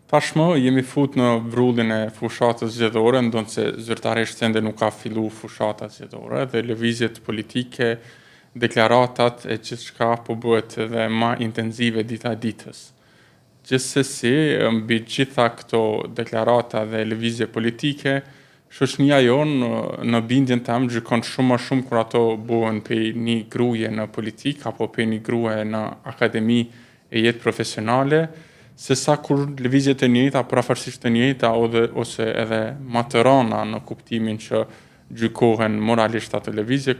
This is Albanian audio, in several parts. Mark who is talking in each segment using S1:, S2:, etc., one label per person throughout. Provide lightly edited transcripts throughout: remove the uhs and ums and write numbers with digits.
S1: Tashmë jemi fut në vrullin e fushatës zgjedhore, ndonë se zyrtarisht ende nuk ka fillu fushata zgjedhore dhe lëvizjet politike, deklaratat e gjithçka po bëhet edhe ma intenzive dita ditës. Gjithsesi, mbi gjitha këto deklarata dhe lëvizje politike, shoqënia jonë në bindjen tam gjykon shumë më shumë kur ato bëhen prej një gruaje në politik apo prej një gruaje në akademi e jetë profesionale, se sa kur lëvizjet e njëjta, parafarsisht të njëjta ose edhe më të rëna në kuptimin që gjykohen moralisht ato lëvizje,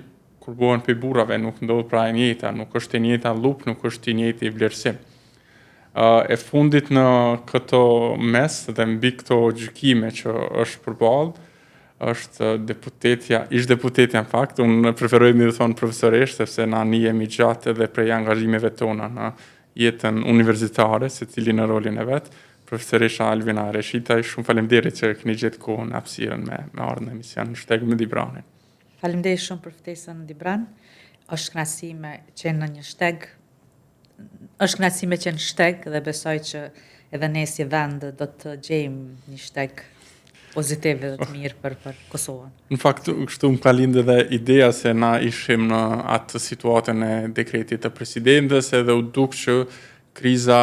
S1: kur bëhen prej burrave nuk ndodh pra e njëjta, nuk është e njëjta lup, nuk është i njëjti vlerësim. E fundit në këto mes dhe mbi këto gjykime që është përballë, është ish deputetja në fakt, unë preferoj më të thonë profesoresht, sepse na njihemi gjatë edhe prej angazhimeve tona në jetën universitare, secili në rolin e vet. Profesoresha Alvina Reshitaj, shumë faleminderit që keni gjetë kohën e hapësirën me ardhur në emision Shteg me Dibranin.
S2: Faleminderit shumë për ftesën Dibran. Është kënaqësi me qenë në një shteg. Është kënaqësi me qenë shteg dhe besoj që edhe ne si vend do të gjejmë një shteg pozitiv dhe të mirë për Kosovën.
S1: Në fakt, kështu më ka lindë edhe ideja se na ishim në atë situatën e dekretit të presidentes edhe u duk që kriza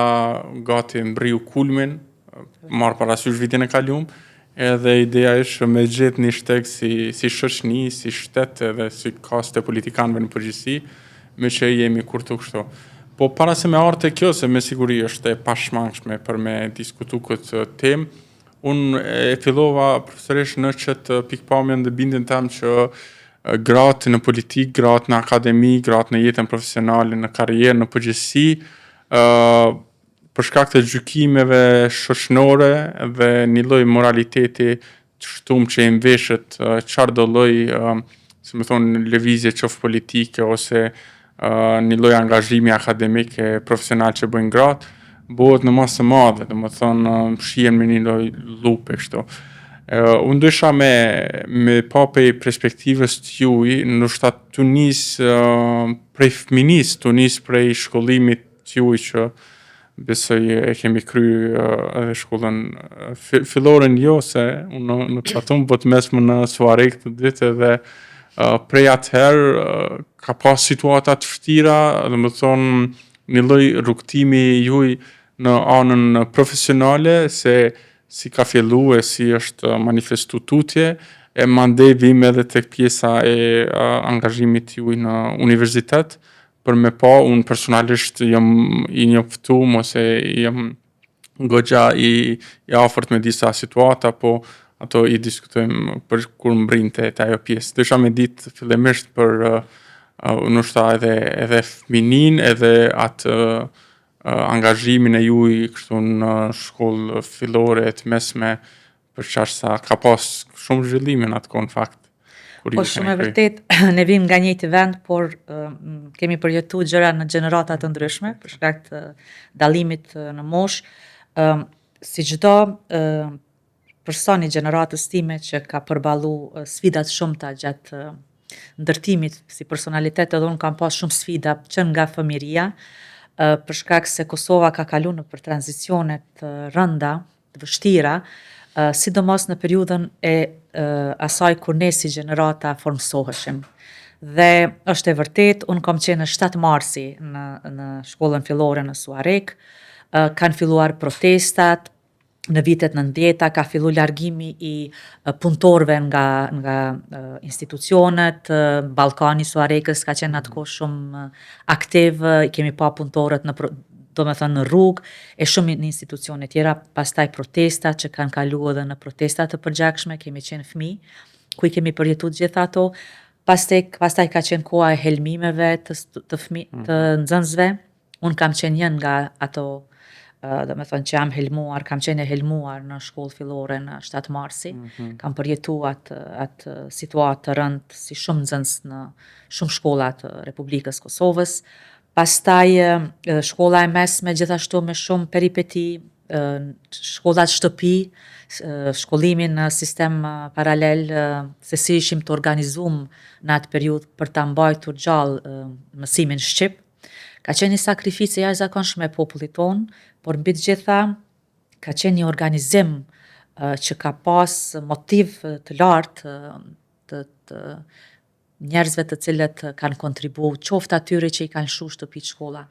S1: gati mbriu kulmin, marrë parasysh vitin e kaluar, edhe ideja është me gjetë një shteg si shoqëni, si shtet edhe si kaste politikanëve në përgjithësi, me që jemi kurtu kështu. Po para se me ardhte kjo, se me siguri është e pashmangshme për me diskutu këtë temë, unë e fillova profesoresh në qëtë pikpamjen dhe bindjen tam që gratë në politik, gratë në akademi, gratë në jetën profesionale, në karrierë, në përgjithësi, për shkak të gjykimeve shoqënore dhe një lloj moraliteti të shtumë që i mveshët çfarëdo lloj, si më thonë, lëvizje qoftë politike ose një lloj angazhimi akademik e profesional që bëjnë gratë, bëhet në masë të madhe, domethënë shihen me një lloj lupe kështu. Unë dësha me pa prej perspektivës të juaj, ndoshta të nis prej fëminisë, të nis prej shkollimit të juaj që besoj e kemi edhe shkollën filloren jo, se unë në patum po të mesme në Suarek të ditë dhe prej atëherë ka pas situata të vështira, domethënë një lloj rrugtimi juaj në anën profesionale, se si ka fillu e si është manifestu tutje, e mandej vim edhe tek pjesa e angazhimit juaj në universitet, për me pa unë personalisht jam i njoftum ose jam goxha i afërt me disa situata, po ato i diskutojmë për kur mbrinte ajo pjesë. Desha me ditë fillimisht për ndoshta edhe fëminin, edhe atë angazhimin e juaj kështu në shkollë fillore të mesme, për çfarë sa ka pas shumë zhvillime në atë kohë në fakt.
S2: Po shumë e vërtet, ne vim nga njëjti vend, por kemi përjetuar gjëra në gjenerata të ndryshme për shkak të dallimit në moshë. Si çdo person i gjeneratës time që ka përballu sfida të shumta gjatë ndërtimit si personalitet, edhe unë kam pas shumë sfida që nga fëmijëria, për shkak se Kosova ka kalu në për tranzicione të rënda, të vështira, sidomos në periudhën e asaj kur ne si gjenerata formsoheshim. Dhe është e vërtet, unë kam qenë në 7 marsi në shkollën fillore në Suarek, kanë filluar protestat, në vitet 90 ka fillu largimi i punëtorëve nga institucionet, Ballkani i Suarekës ka qenë atë kohë shumë aktiv, kemi pa punëtorët në në rrugë, e shumë në institucione tjera, pastaj protesta që kanë kalu edhe në protesta të përgjakshme, kemi qenë fëmijë, ku i kemi përjetuar gjitha ato, pastaj ka qenë koha e helmimeve të nxënësve, unë kam qenë një nga ato që jam helmuar, kam qenë e helmuar në shkollë fillore në 7 marsi, kam përjetuar atë situatë të rëndë si shumë nxënës në shumë shkolla të Republikës Kosovës. Pastaj shkolla e mesme gjithashtu me shumë peripeti, shkollat shtëpi, shkollimin në sistem paralel, se si ishim të organizuar në atë periudhë për ta mbajtur gjallë mësimin shqip. Ka qenë një sakrificë e jashtëzakonshme e popullit tonë, por mbi të gjitha ka qenë një organizim që ka pas motiv të lartë të njerëzve të cilët kanë kontribu, qoftë atyre që i kanë shu shtëpit shkolla,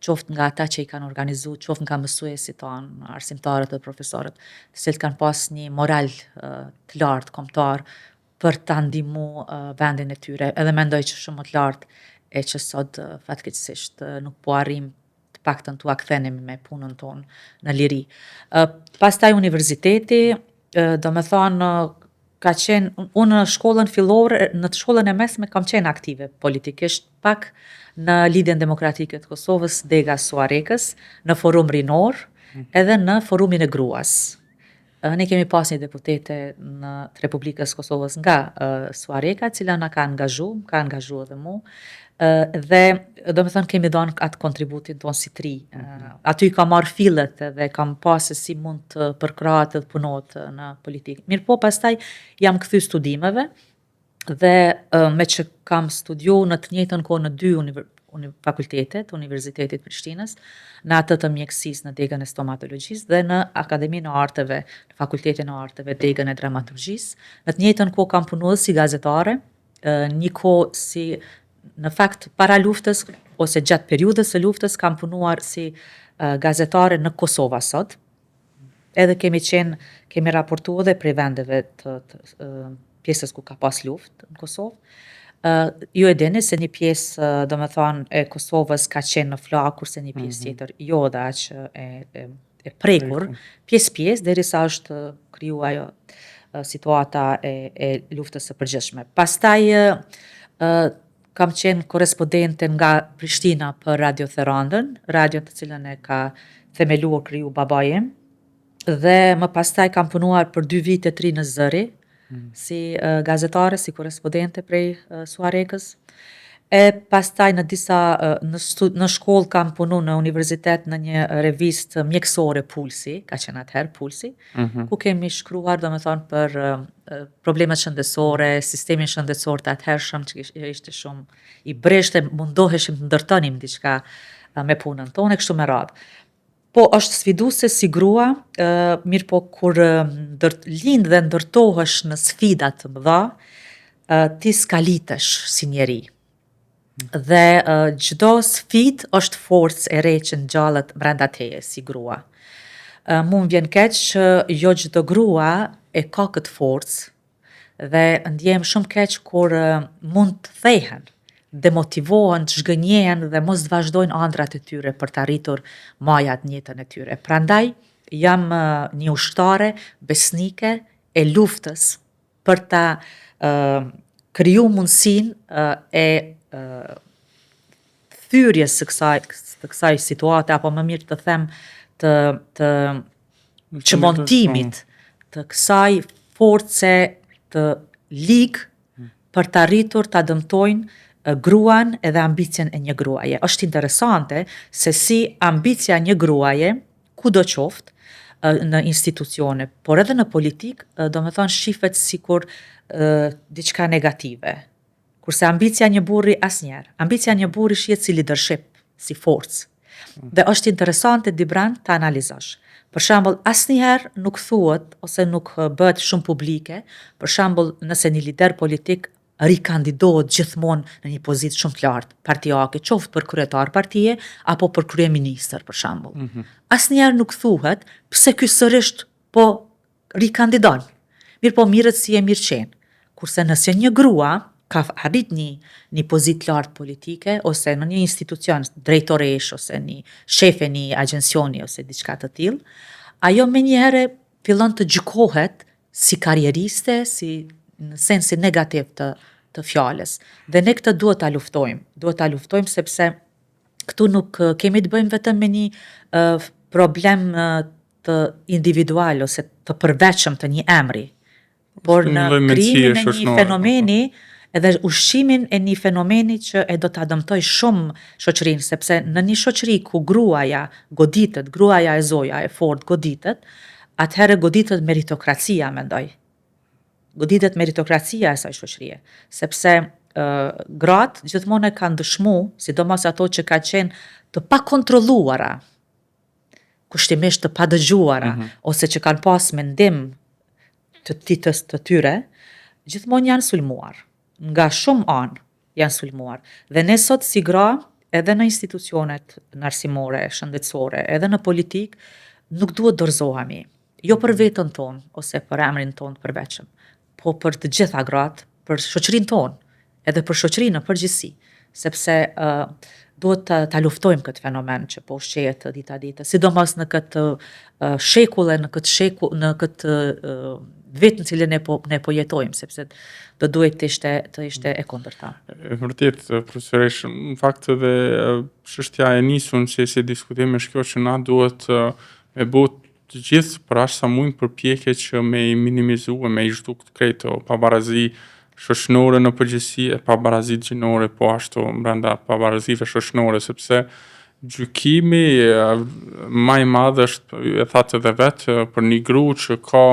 S2: qoftë nga ata që i kanë organizu, qoftë nga mësuesit tanë, arsimtarët dhe profesorët, të cilët kanë pas një moral të lartë, kombëtar, për ta ndihmu vendin e tyre, edhe mendoj që shumë më të lartë e që sot fatkeqësisht nuk po arrim të paktën t'u kthenim me punën tonë në liri. Pastaj universiteti, do me thonë, ka qenë, unë në shkollën fillore, në shkollën e mesme kam qenë aktive politikisht, pak në Lidhjen Demokratike të Kosovës, Dega Suarekës, në Forum Rinor, edhe në Forumin e Gruas. Ne kemi pas një deputete në të Republikës Kosovës nga Suareka, cila na ka angazhu edhe mu, dhe do me thënë kemi dhënë atë kontributin tonë si tri. Aty kam marrë fillet dhe kam pasë si mund të përkrahet dhe punohet në politikë. Mirë po, pastaj jam kthy studimeve dhe me që kam studiu në të njëjtën kohë në dy fakultetet, Universitetit Prishtinës, në atë të mjekësisë në degën e stomatologjisë dhe në Akademinë e Arteve, në Fakultetin e Arteve, degën e dramaturgjisë. Në të njëjtën kohë kam punuar si gazetare, një kohë si në fakt para luftës ose gjatë periudhës së luftës kam punuar si gazetare në Kosovë sot. Edhe kemi raportuar edhe prej vendeve të pjesës ku ka pas luftë në Kosovë. Ju e dini se një pjesë, do me thonë, e Kosovës ka qenë në flakë, kurse një pjesë tjetër jo dhe aq e prekur, pjesë derisa është kriju ajo situata e luftës së përgjithshme. Pastaj kam qenë korespondente nga Prishtina për Radio Therandën, radio të cilën e ka themeluar kriju babai im, dhe më pastaj kam punuar për 2 vite 3 në Zëri, si gazetare, si korespondente prej Suarekës. E pastaj në shkollë kam punu në universitet në një revistë mjekësore, Pulsi, ka qenë atëherë Pulsi, ku kemi shkruar, do me thonë, për problemet shëndetësore, sistemin shëndetësor të atëhershëm që ishte shumë i breshtë, mundoheshim të ndërtonim diçka me punën tonë, kështu me radhë. Po është sfiduese si grua, mirë po kur lind dhe ndërtohesh në sfida të mëdha, ti s'kalitesh si njeri. Dhe çdo sfidë është forcë e re që ngjallet brenda teje si grua. Mu më vjen keq që jo çdo grua e ka këtë forcë dhe ndjehem shumë keq kur mund të thehen, demotivohen, të zhgënjehen dhe mos të vazhdojnë ëndrat e tyre për të arritur majat në jetën e tyre. Prandaj jam një ushtare besnike e luftës për ta kriju mundësinë e thyrjes të kësaj situate, apo më mirë të them të çmontimit të kësaj force të ligë për të arritur ta dëmtojnë gruan edhe ambicjen e një gruaje. Është interesante se si ambicia një gruaje, kudo qoftë në institucione, por edhe në politikë, do me thonë shifet sikur diçka negative. Kurse ambicia një burri asnjëherë. Ambicia një burri shihet si leadership, si forcë. Dhe është interesante dibran të analizosh. Për shembull, asnjëherë nuk thuhet ose nuk bëhet shumë publike, për shembull, nëse një lider politik rikandidohet gjithmonë në një pozitë shumë të lartë partijake, qoftë për kryetar partije apo për kryeministër për shembull. Asnjëherë nuk thuhet pse ky sërish po rikandidon. Mirë po mirët si e mirëqenë. Kurse nëse një grua ka arrit një pozitë të lartë politike ose në një institucion drejtoresh ose një shefe një agjencioni ose diçka të tillë, ajo menjëherë fillon të gjykohet si karrieriste, si në sensin negativ të fjalës. Dhe ne këtë duhet ta luftojmë. Duhet ta luftojmë sepse këtu nuk kemi të bëjmë vetëm me një problem të individual ose të përveçëm të një emri, por në krijimin e një fenomeni edhe ushqimin e një fenomeni që e do ta dëmtoj shumë shoqërinë, sepse në një shoqëri ku gruaja goditet, gruaja e zoja e fortë goditet, atëherë goditet meritokracia, mendoj. Goditet meritokracia e saj shoqërie, sepse gratë gjithmonë e kanë dëshmu, sidomos ato që kanë qenë të pakontrolluara, kushtimisht të padëgjuara, ose që kanë pas mendim të ditës të tyre, gjithmonë janë sulmuar. Nga shumë anë janë sulmuar. Dhe ne sot si gra, edhe në institucionet narsimore, shëndetësore, edhe në politik, nuk duhet dorëzohemi. Jo për vetën tonë, ose për emrin tonë të përveçëm, po për të gjitha gratë, për shoqërinë tonë, edhe për shoqërinë në përgjithësi, sepse duhet ta luftojmë këtë fenomen që po ushqehet dita ditë, sidomos në këtë shekull e në këtë vit në cilën ne po jetojmë, sepse do duhet të ishte e kundërta.
S1: Vërtet, profesoresh, në fakt edhe çështja e nisur që si diskutim është kjo që na duhet me bëu të gjithë për aq sa mund përpjekje që me i minimizu e me i zhdu këtë krejtë pabarazi shoqënore në përgjithësi e pabarazit gjinore, po ashtu brenda pabarazive shoqënore, sepse gjykimi më i madh është, e thatë edhe vetë, për një gru që ka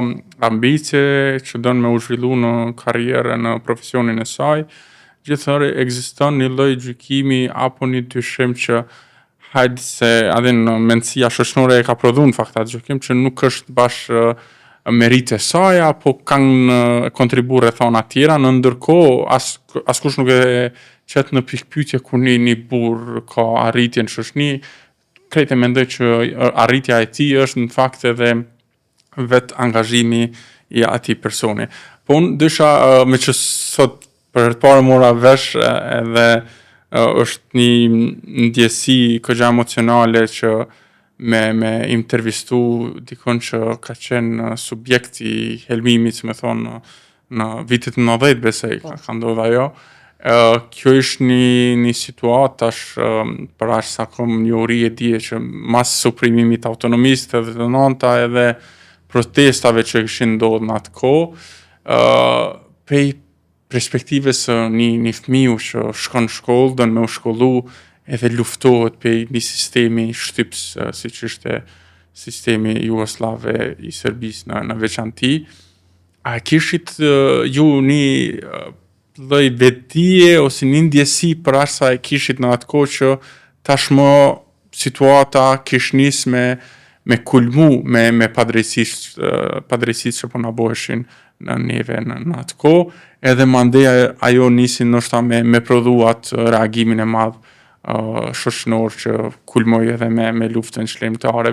S1: ambicie, që don me u zhvillu në karrierë në profesionin e saj, gjithëherë ekziston një lloj gjykimi apo një dyshim që hajde se adhin mendësia shoqënore e ka prodhu në fakt atë gjykim që nuk është bash merite saj, apo kanë kontribu rrethana tjera, në ndërkohë askush nuk e qet në pikpyetje ku një burr ka arritje në shoqëni, krejt e mendoj që arritja e tij është në fakt edhe vet angazhimi i atij personi. Po unë dysha me që sot për herë të parë mora vesh edhe është një ndjesi këgja emocionale që me intervistu dikon që ka qenë subjekt i helmimit, me thonë, në vitet 90 besoj ka ndodhur ajo. Kjo është një situatë tash për aq sa kom një uri e dije që mas suprimimit të autonomisë të 90-ta edhe protestave që kishin ndodhur në atë kohë, prej perspektivës një fëmiu që shkon në shkollë, don me u shkollu edhe luftohet për një sistemi shtyps, siç ishte sistemi jugoslave i Serbisë në veçanti. A kishit ju një lloj vetdije ose një ndjesi për aq sa e kishit në atë kohë që tashmë situata kish nis me kulmu me padrejësisë që po na bëheshin në neve në atë kohë, edhe mandej ajo nisi ndoshta me prodhu atë reagimin e madh shoqënor që kulmoi edhe me luftën shlemtare.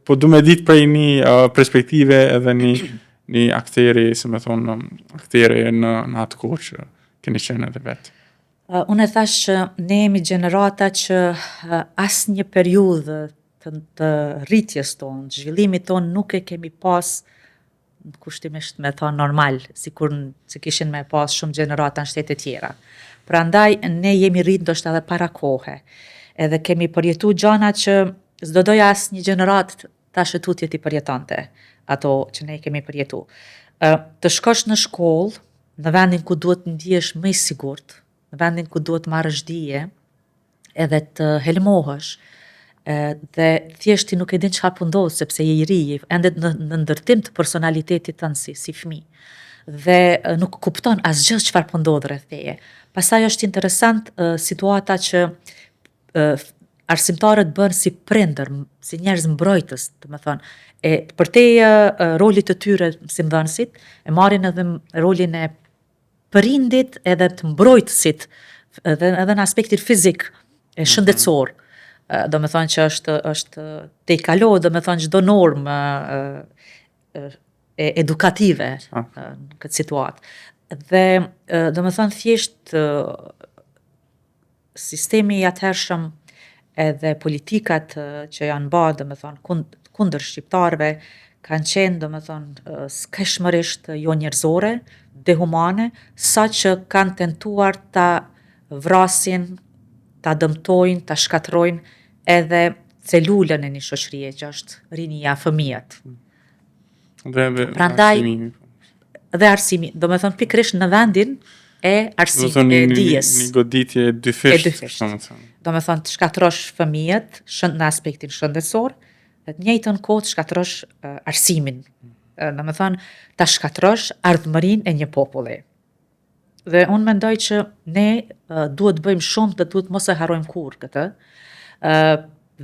S1: Po du me ditë prej një perspektive edhe një akteri, si me thonë, akteri në atë kohë që keni qenë edhe vetë.
S2: Unë e thash që ne jemi gjenerata që asnjë periudhë të rritjes tonë, zhvillimit tonë nuk e kemi pas kushtimisht me thonë normal, sikur se kishin me pas shumë gjenerata në shtete tjera. Prandaj ne jemi rrit ndoshta edhe para kohe, edhe kemi përjetu gjana që s'do doja asnjë gjeneratë tash tutje t'i përjetonte ato që ne kemi përjetu. Të shkosh në shkollë, në vendin ku duhet ndihesh më i sigurt, në vendin ku duhet marrësh dije, edhe të helmohesh, dhe thjesht ti nuk e din çfarë po ndodh sepse je i ri, ende në ndërtim të personalitetit tënd si fëmijë. Dhe nuk kupton asgjë çfarë po ndodh rreth teje. Pastaj është interesant situata që arsimtarët bën si prindër, si njerëz mbrojtës, domethënë, për te rolit të tyre si mëdhënësit, e marrin edhe rolin e prindit edhe të mbrojtësit, edhe në aspektin fizik e shëndetësor. Do me thonë që është te i kalohet, do me thonë çdo normë edukative në këtë situatë. Dhe do me thonë thjesht sistemi i atëhershëm edhe politikat që janë bërë, do me thonë kundër shqiptarëve, kanë qenë, do me thonë, skëshmërisht jo njerëzore, dehumane, sa që kanë tentuar ta vrasin, ta dëmtojnë, ta shkatrojnë edhe celulën e një shoqërie që është rinia, fëmijët. Prandaj dhe arsimi, do me thonë pikërisht në vendin e arsimit e dijes.
S1: Një goditje e dyfisht.
S2: Do me thonë të shkatrosh fëmijët në aspektin shëndetësor, dhe të njëjtën kohë të shkatrosh arsimin. Do me thonë ta shkatrosh ardhmërinë e një populli. Dhe unë mendoj që ne duhet bëjmë shumë dhe duhet mos e harrojmë kurrë këtë.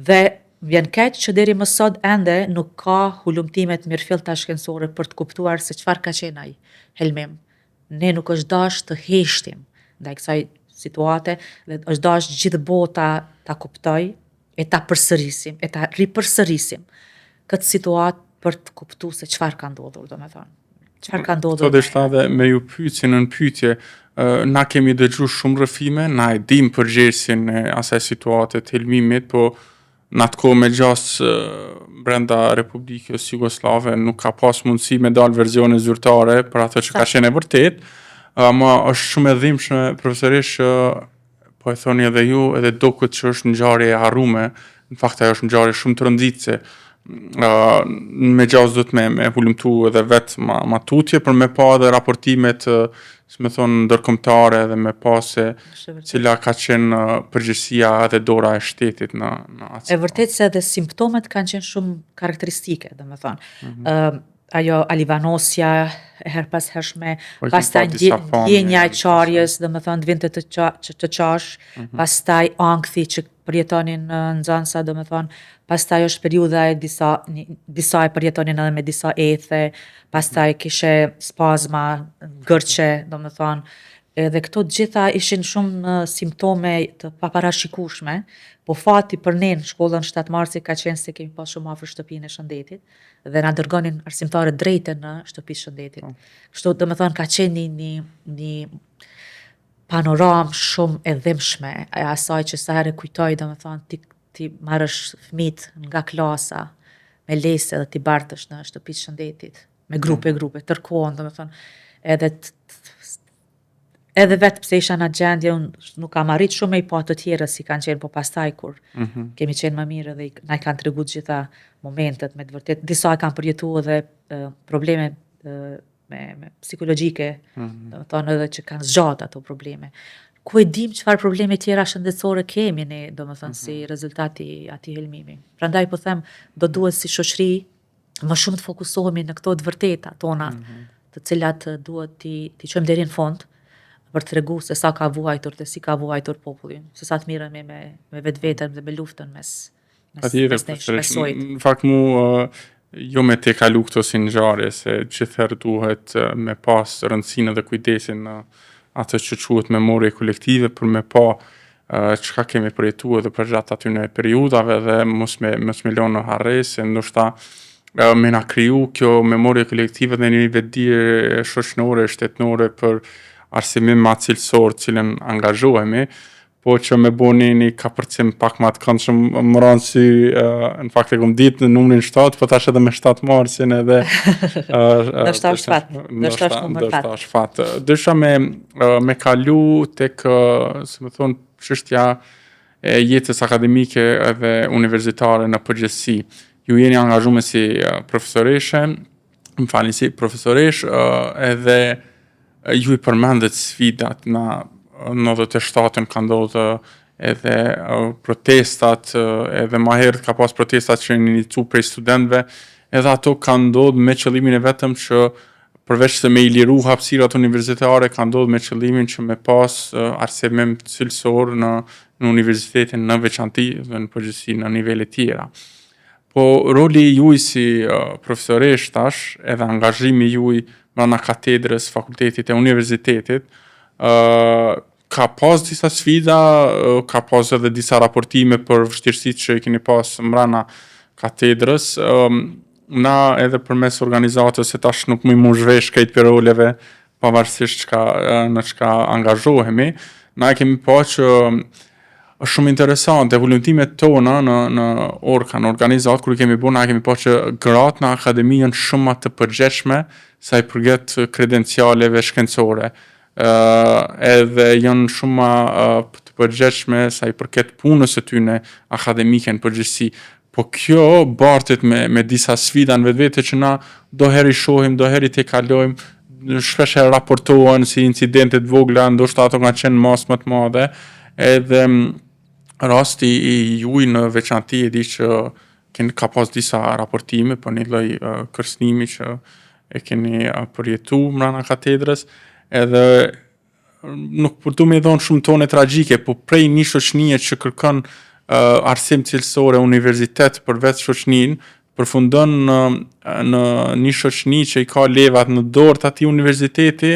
S2: Dhe vjen keq që deri më sot ende nuk ka hulumtime të mirëfillta shkencore për të kuptuar se çfarë ka qenë ai helmim. Ne nuk është dash të heshtim ndaj kësaj situate dhe është dash gjithë bota ta kuptoj e ta përsërisim, e ta ripërsërisim këtë situatë për të kuptuar se çfarë ka ndodhur, domethënë. Çfarë ka ndodhur?
S1: Këto deshta dhe me ju pyetje në pyetje, na kemi dëgju shumë rrëfime, na e dim përgjegjësin e asaj situate të helmimit, po në atë kohë me gjasë brenda Republikës Jugoslave nuk ka pas mundësi me dalë versione zyrtare për ato që ka qenë e vërtet, ama është shumë e dhimbshme profesorish po e thoni edhe ju, edhe duket që është ngjarje e harrume, në fakt ajo është ngjarje shumë të rënditse. Me gjasë do të me hulumtu edhe vetë ma tutje për me pa edhe raportimet me thonë ndërkombëtare dhe me pa se cila ka qenë përgjegjësia edhe dora e shtetit në atë.
S2: E vërtet se edhe simptomet kanë qenë shumë karakteristike, domethënë. Ajo alivanosja e her pas hershme, pastaj ndjenja e qarjes, domethënë të vinte të qash, pastaj ankthi që përjetonin nxënësa, domethënë, pastaj është periudha e disa e përjetonin edhe me disa ethe, pastaj kishe spazma, gërçe, domethënë, edhe këto gjitha ishin shumë simptome të paparashikueshme, po fati për ne në shkollën 7 Marsi ka qenë se kemi pas shumë afër shtëpinë e shëndetit dhe na dërgonin arsimtarët drejtë në shtëpinë e shëndetit. Kështu domethënë ka qenë një panoramë shumë e dhimbshme e asaj që sa herë kujtoj domethënë ti marrësh fëmijët nga klasa me lesë dhe ti bartësh në shtëpinë e shëndetit me grupe tërkohën domethënë edhe vetë pse isha në gjendje, unë nuk kam arrit shumë me i pa të tjera si kanë qenë, po pastaj kur kemi qenë më mirë dhe na i kanë tregu gjitha momentet me të vërtet. Disa kanë përjetu edhe probleme me psikologjike, domethënë edhe që kanë zgjat ato probleme. Ku e dim çfarë probleme tjera shëndetësore kemi ne, domethënë si rezultati i atij helmimi. Prandaj po them, do duhet si shoqëri më shumë të fokusohemi në këto të vërteta tona, të cilat duhet t'i çojmë deri në fund, për të tregu se sa ka vuajtur dhe si ka vuajtur popullin, se sa të miremi me vetveten dhe me luftën mes sojit.
S1: Në fakt jo me te kalu këto si ngjarje, se gjithherë duhet me pas rëndësinë dhe kujdesin në atë që quhet memorie kolektive për me pa çka kemi përjetuar edhe për gjatë atyne periudhave dhe mos me lënë në harres, se ndoshta me na kriju kjo memorie kolektive dhe një vetdije shoqërore, shtetënore për arsimim ma cilësor cilën angazhohemi, po që me bo një kapërcim pak ma të këndshëm më ranë si, në fakt e kom ditë në numrin 7, po tash edhe me 7 Marsin edhe...
S2: Ndoshta është fat, ndoshta është numër fat.
S1: Ndoshta është fat. Dësha me kalu tek, se më thonë, çështja e jetës akademike edhe universitare në përgjithësi. Ju jeni angazhuar si profesoreshe, më falni si profesoresh, edhe ju i përmendet sfidat në 97-ën ka ndodhë edhe protestat, edhe ma herët ka pas protestat që iniciu prej studentëve, edhe ato ka ndodhë me qëllimin e vetëm që përveç se me i liru hapësirat universitare, ka ndodhë me qëllimin që me pas arsimim cilësor në universitetin në veçanti dhe në përgjithësi në nivele tjera. Po roli juaj si profesoresh tash, edhe angazhimi juaj brenda katedrës, fakultetit e universitetit, ka pas disa sfida, ka pas edhe disa raportime për vështirësitë që i keni pas brenda katedrës. Na edhe përmes organizatës se tash nuk mu zhvesh krejt për roleve, pavarësisht në çka angazhohemi, na e kemi pa që është shumë interesante, evolutimet tona në orka, në organizat, kur i kemi bo, na kemi pa që gratë në akademi janë shumë më të përgjithshme sa i përket kredencialeve shkencore. Edhe janë shumë më të përgjithshme sa i përket punës së tyre akademike në përgjithësi. Po kjo bartet me disa sfida në vetvete që na do heri shohim, do heri te kalojmë, shpesh raportohen si incidente të vogla, ndoshta ato kanë qenë mas më të madhe, edhe rasti i juaj në veçanti e di që ka pas disa raportime për një lloj kërcënimi që e keni përjetu mbrana katedrës, edhe nuk përtu me dhonë shumë tone tragjike, po prej një shoqënie që kërkon arsim cilësore universitet përveç shoqëninë, përfundon në një shoqëni që i ka levat në dorë të atij universiteti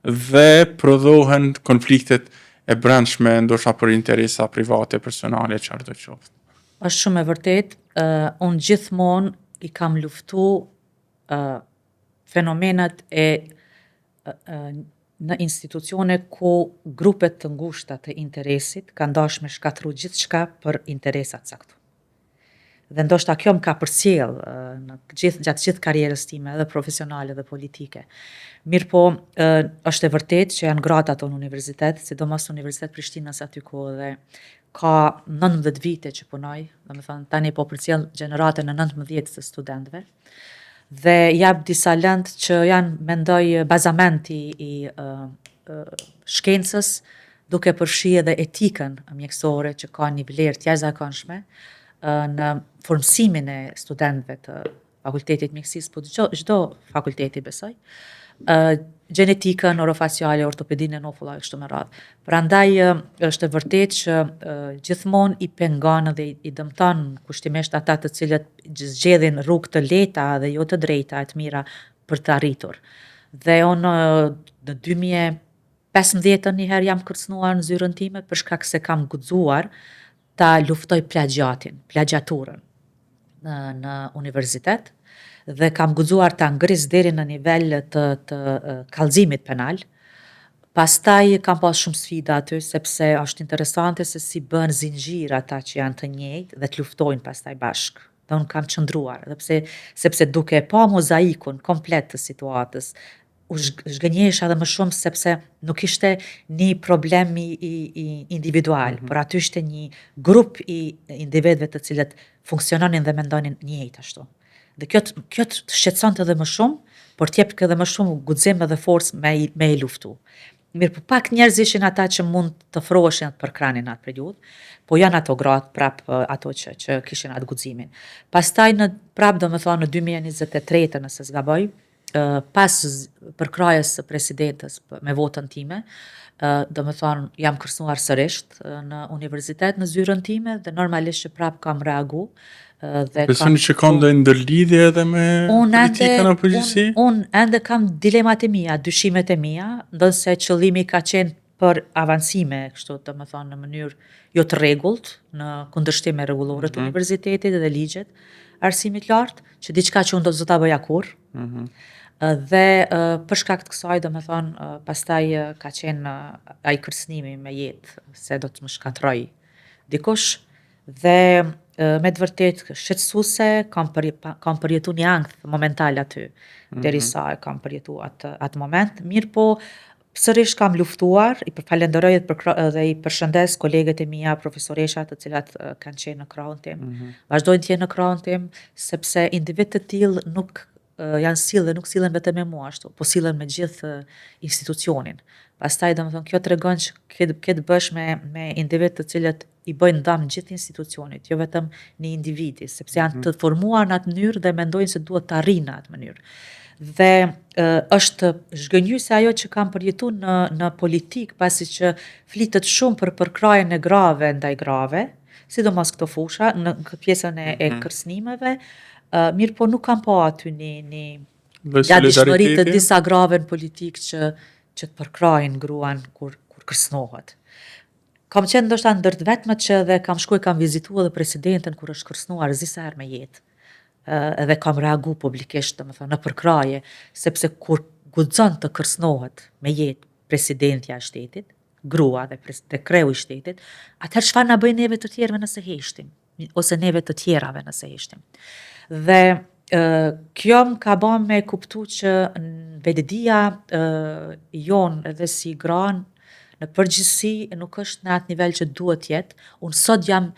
S1: dhe prodhohen konfliktet e brendshme ndoshta për interesa private, personale, çfarë do qoftë.
S2: Është shumë e vërtet, unë gjithmonë i kam luftu fenomenat në institucione ku grupet të ngushta të interesit kanë dashur me shkatërru gjithçka për interesa të caktuara. Dhe ndoshta kjo më ka përcjell gjatë gjithë karrierës time, edhe profesionale dhe politike. Mirëpo, është e vërtetë që janë gratë ato në universitet, sidomos Universitet Prishtinës aty ku edhe ka 19 vite që punoj, domethënë tani po përcjell gjeneratën e 19 të studentëve dhe jap disa lëndë që janë, mendoj, bazamenti i shkencës, duke përfshi edhe etikën mjekësore që ka një vlerë të jashtëzakonshme në formësimin e studentëve të fakultetit mjekësisë, po çdo fakulteti besoj, gjenetikën, orofaciale, ortopedinë e nofulla kështu me radhë. Prandaj është e vërtetë që gjithmonë i pengon dhe i dëmton kushtimisht ata të cilët zgjedhin rrugë të lehta dhe jo të drejta e të mira për të arritur. Dhe unë në 2015 një herë jam kërcënuar në zyrën time për shkak se kam guxuar ta luftoj plagjaturën në universitet dhe kam guxuar ta ngris deri në nivel të kallëzimit penal. Pastaj kam pas shumë sfida aty sepse është interesante se si bën zinxhir ata që janë të njëjtë dhe të luftojnë pastaj bashkë. Dhe unë kam qëndruar, edhe sepse duke pa mozaikun komplet të situatës, u zhgënjesha edhe më shumë sepse nuk ishte një problem i individual, por aty ishte një grup i individëve të cilët funksiononin dhe mendonin njëjtë ashtu. Dhe kjo të shqetësonte edhe më shumë, por t'jep edhe më shumë guxim edhe forcë me i luftu. Mirë, po pak njerëz ishin ata që mund të ofroheshin për kranin atë periudhë, po janë ato gratë prap ato që kishin atë guximin. Pastaj domethënë në 2023 nëse s'gaboj, pas përkrahjes së presidentes me votën time, domethënë jam kërcënuar sërish në universitet në zyrën time dhe normalisht që prap kam reagu.
S1: Besoni që ka ndonjë ndërlidhje edhe me politikën apo përgjithësi?
S2: Unë ende kam dilemat e mia, dyshimet e mia, ndonse qëllimi ka qenë për avancime, kështu domethënë në mënyrë jo të rregullt, në kundërshtim me rregullorët e universitetit dhe ligjet, arsimit lartë, që diçka që unë do të ta bëja kurrë. Dhe për shkak të kësaj, domethënë, pastaj ka qenë ai kërcënimi me jetë se do të më shkatërroj dikush dhe me të vërtetë shqetësuese, kam përjetu një ankth momental aty, derisa e kam përjetu atë moment. Mirë po, sërish kam luftuar, i falenderoj dhe i përshëndes kolegët e mia, profesoresha të cilat kanë qenë në krahun tim, vazhdojnë të jenë në krahun tim, sepse individ të tillë nuk janë sill dhe nuk sillen vetëm me mua ashtu, po sillen me gjithë institucionin. Pastaj domethënë kjo tregon që ke të bësh me individ të cilët i bëjnë dëm gjithë institucionit, jo vetëm një individi, sepse janë të formuar në atë mënyrë dhe mendojnë se duhet të arrijnë në atë mënyrë. Dhe është zhgënjyese ajo që kam përjetu në politik, pasi që flitet shumë për përkrahjen e grave ndaj grave, sidomos këto fusha, në pjesën e kërcënimeve, mirë po nuk kam pa aty një gatishmëri të disa grave në politik që të përkrahin gruan kur kërcënohet. Kam qenë ndoshta ndër të vetmet që edhe kam shkuar kam vizitu edhe presidenten kur është kërcënuar disa herë me jetë. Edhe kam reagu publikisht, domethënë në përkrahje, sepse kur guxon të kërcënohet me jetë presidentja e shtetit, grua dhe kreu i shtetit, atëherë çfarë na bëjnë neve të tjerëve nëse heshtim, ose neve të tjerave nëse heshtim. Dhe kjo më ka ba me kuptu që vetëdia jonë edhe si gra në përgjithësi nuk është në atë nivel që duhet jetë. Unë sot jam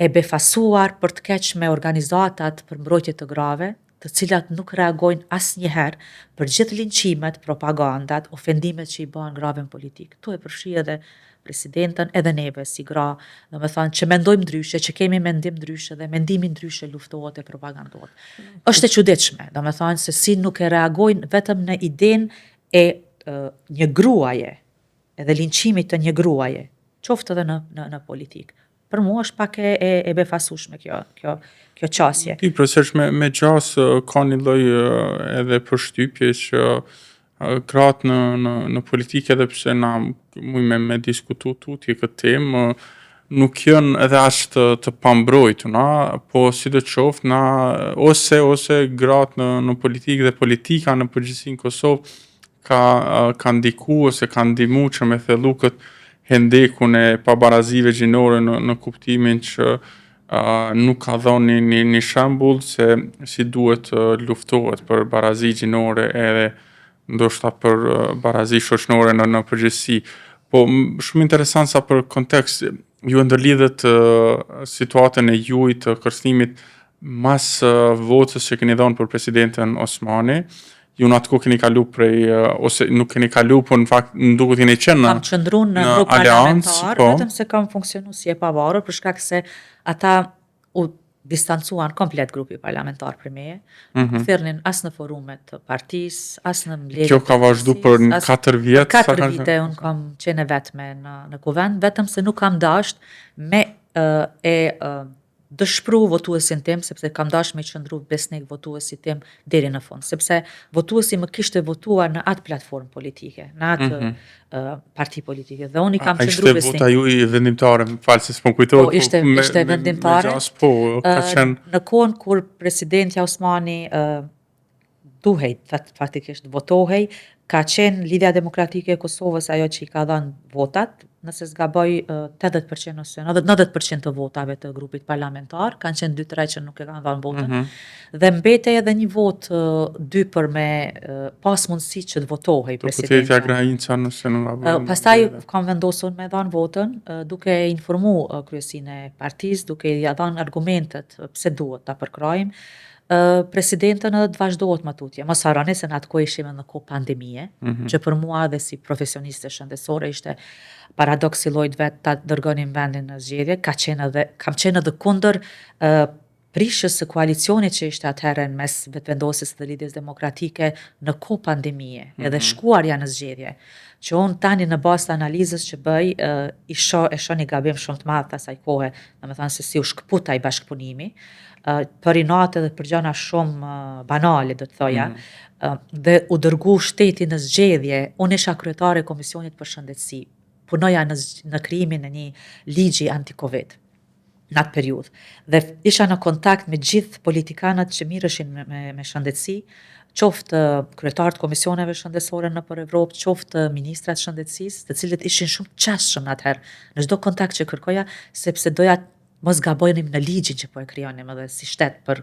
S2: e befasuar për të keq me organizatat për mbrojtje të grave, të cilat nuk reagojnë asnjëherë për gjithë linqimet, propagandat, ofendimet që i bëhen grave në politikë. Tu e përfshi edhe presidentën, edhe neve si gra, domethënë që mendojmë ndryshe, që kemi mendim ndryshe dhe mendimi ndryshe luftohet e propagandohet. Është e çuditshme, domethënë se si nuk e reagojnë vetëm në idenë e një gruaje, edhe linqimit të një gruaje, qoftë edhe në politikë. për mua është pak e befasueshme kjo qasje.
S1: Ti përsesh me gjasë ka një lloj edhe përshtypje që gratë në politikë edhe pse na mujme me diskutu tutje këtë temë, nuk janë edhe aq të pambrojtuna, po sidoqoftë na ose gratë në politikë dhe politika në përgjithësi në Kosovë ka ndiku ose ka ndihmu që me thellu këtë hendekun e pabarazive gjinore në kuptimin që nuk ka dhënë një shembull se si duhet luftohet për barazi gjinore edhe ndoshta për barazi shoqërore në përgjithësi. Po shumë interesant sa për kontekst ju ndërlidhet situatën e juaj të kërcënimit mas votës që keni dhënë për presidenten Osmani. Ju në atë kohë keni kalu ose nuk keni kalu, po në fakt më duket keni qenë
S2: Kam qëndru në grup parlamentar, vetëm se kam funksionu si e pavarur, për shkak se ata u distancuan komplet grupi parlamentar për meje, nuk thirrnin as në forumet të partisë, as në mbledhjet.
S1: Kjo ka vazhdu për 4 vjet.
S2: 4 vite unë kam qenë vetme në kuvend, vetëm se nuk kam dasht me dëshpru votuesin tim, sepse kam dash me qëndru besnik votuesit tim deri në fund, sepse votuesi më kishte votuar në atë platformë politike, në atë parti politike, dhe unë i kam qëndru besnik.
S1: A ishte vota ju i vendimtare, më falë se s'po kujtohet.
S2: Po, ishte vendimtare. Në kohën kur presidentja Osmani faktikisht votohej, ka qenë Lidhja Demokratike e Kosovës ajo që i ka dhënë votat, nëse s'gaboj 80% ose 90% të votave të grupit parlamentar, kanë qenë 2-3 që nuk e kanë dhënë votën, dhe mbetej edhe një vot 2 për me pas mundësi që të votohej presidentja.
S1: Deputetja Grajinca nëse nuk gaboj.
S2: Pastaj kam vendosur me dhënë votën, duke informu kryesinë e partisë, duke ja dhënë argumentet pse duhet ta përkrojmë. Presidentën edhe të vazhdohet më tutje. Mos harroni se në atë kohë ishim në kohë pandemie, që për mua dhe si profesioniste shëndetësore ishte paradoks i llojit vet ta dërgonim vendin në zgjedhje, kam qenë edhe kundër prishjes së koalicionit që ishte atëherë në mes vetëvendosjes dhe Lidhjes Demokratike në kohë pandemie, edhe shkuarja në zgjedhje. Që unë tani në bazë të analizës që bëj, e shoh një gabim shumë të madh asaj kohe, domethënë se si u shkput ai bashkëpunimi, për inate dhe për gjëra shumë banale, do të thoja, dhe u dërgu shteti në zgjedhje. Unë isha kryetare e Komisionit për Shëndetësi, punoja në krijimin e një ligji anti-Covid në atë periudhë, dhe isha në kontakt me gjithë politikanët që mirëshin me shëndetësi, qoftë kryetarët komisioneve shëndetësore nëpër Evropë, qoftë ministrat shëndetësisë, të cilët ishin shumë qasshëm atëherë në çdo kontakt që kërkoja, sepse doja mos gabojnim në ligjin që po e krijonim edhe si shtet për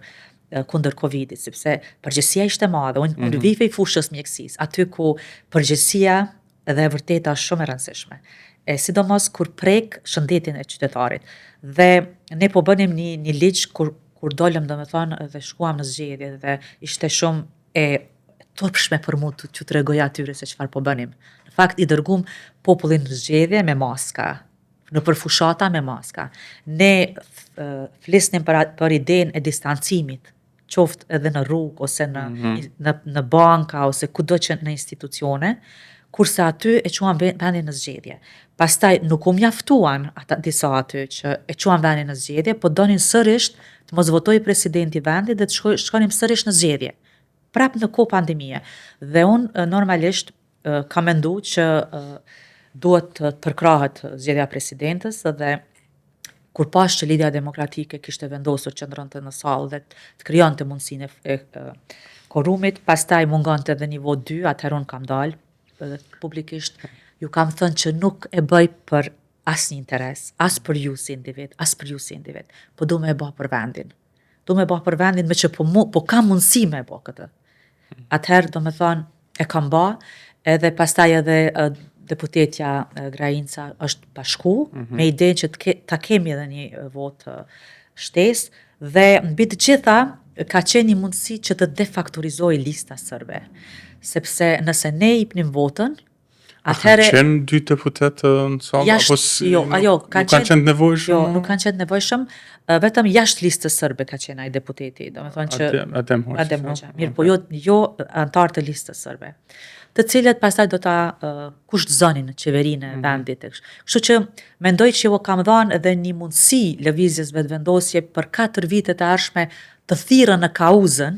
S2: kundër Covidit, sepse përgjegjësia ishte madhe. Unë vifej fushës mjekësisë, aty ku përgjegjësia dhe e vërteta është shumë e rëndësishme. Sidomos kur prek shëndetin e qytetarit. Dhe ne po bënim një ligj kur dolëm domethënë dhe shkuam në zgjedhje dhe ishte shumë e turpshme për mua t'ju tregoja atyre se çfarë po bënim. Në fakt i dërguam popullin në zgjedhje me maska, në përfushata me maska. Ne flisnim për idenë e distancimit, qoftë edhe në rrugë ose në banka ose kudo që në institucione, kurse aty e quan vendin në zgjedhje. Pastaj nuk u mjaftuan disa aty që e quan vendin në zgjedhje, po donin sërish të mos votojë presidenti vendit dhe të shkonim sërish në zgjedhje. Prap në kohë pandemie. Dhe unë normalisht kam menduar që duhet të përkrahet zgjedhja e presidentës, dhe kur pash që Lidhja Demokratike kishte vendosur që ndronte në sallë dhe të krijonte mundësinë e korumit, pastaj mungonte edhe një vot 2, atëherë unë kam dalë edhe publikisht ju kam thënë që nuk e bëj për asnjë interes, as për ju si individ, as për ju si individ, po du me e bë për vendin. Du me bë për vendin me që po kam mundësi me e bë këtë. Atëherë do me thonë e kam bë, edhe pastaj edhe deputetja Grajinca është bashku, me idenë që ta kemi edhe një vot shtesë, dhe mbi të gjitha ka qenë një mundësi që të defaktorizojë lista serbe. Sepse nëse ne jepnim votën, atëherë
S1: kanë qenë 2 deputetë në sallë apo nuk kanë qenë të nevojshëm?
S2: Jo, nuk kanë qenë të nevojshëm, vetëm jashtë listës serbe ka qenë ai deputeti, domethënë që
S1: Adem Hoxha.
S2: Mirë, po jo antar të listës serbe. të cilët pastaj do ta kushtzonin në qeverinë e vendit. Kështu që mendoj që u kam dhënë edhe një mundësi lëvizjes vetëvendosje për 4 vitet e ardhshme të thirrën në kauzën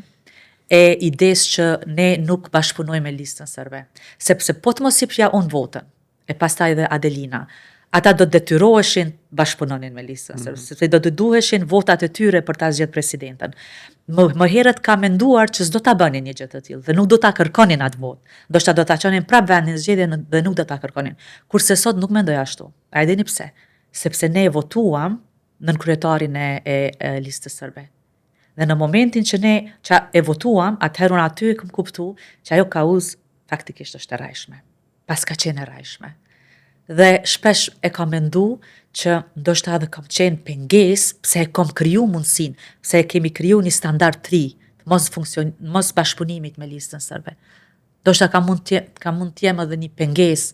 S2: e idesë që ne nuk bashkëpunojmë me listën serbe. Sepse po të mos jepja unë votën, e pastaj dhe Adelina, ata do të detyroheshin bashkëpunonin me listën serbe, sepse do të duheshin votat e tyre për ta zgjedhur presidenten. Më herët ka menduar që s'do ta bënin një gjë të tillë dhe nuk do ta kërkonin atë votë. Ndoshta do ta çonin prap vendin zgjedhje dhe nuk do ta kërkonin. Kurse sot nuk mendoj ashtu. A e dini pse? Sepse ne votuam nën kryetarin e listës serbe. Dhe në momentin që ne e votuam, atëherë unë aty e kam kuptuar që ajo kauzë faktikisht është e rrajshme. Pas ka qenë e rrajshme. Dhe shpesh e kam mendu që ndoshta edhe kam qenë pengesë pse e kam kriju mundësinë, pse e kemi kriju një standard të ri, mos bashkëpunimit me listën serbe. Ndoshta ka mund të jem edhe një pengesë,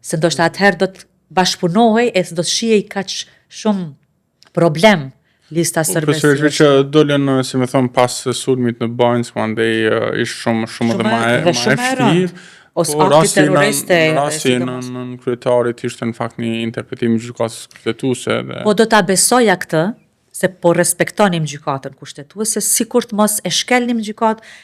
S2: se ndoshta atëherë do të bashkëpunohej e do të shihej kaq shumë problem lista serbe.
S1: Përsëri që dolën, si më thon, pas sulmit në Banjë, ku andej ishte shumë edhe më e vështirë.
S2: Ose akti terroriste.
S1: Rasti në kryetarit ishte në fakt një interpretim gjykatës kushtetuese.
S2: Po do ta besoja këtë, se po respektonim gjykatën kushtetuese, sikur të mos e shkelnim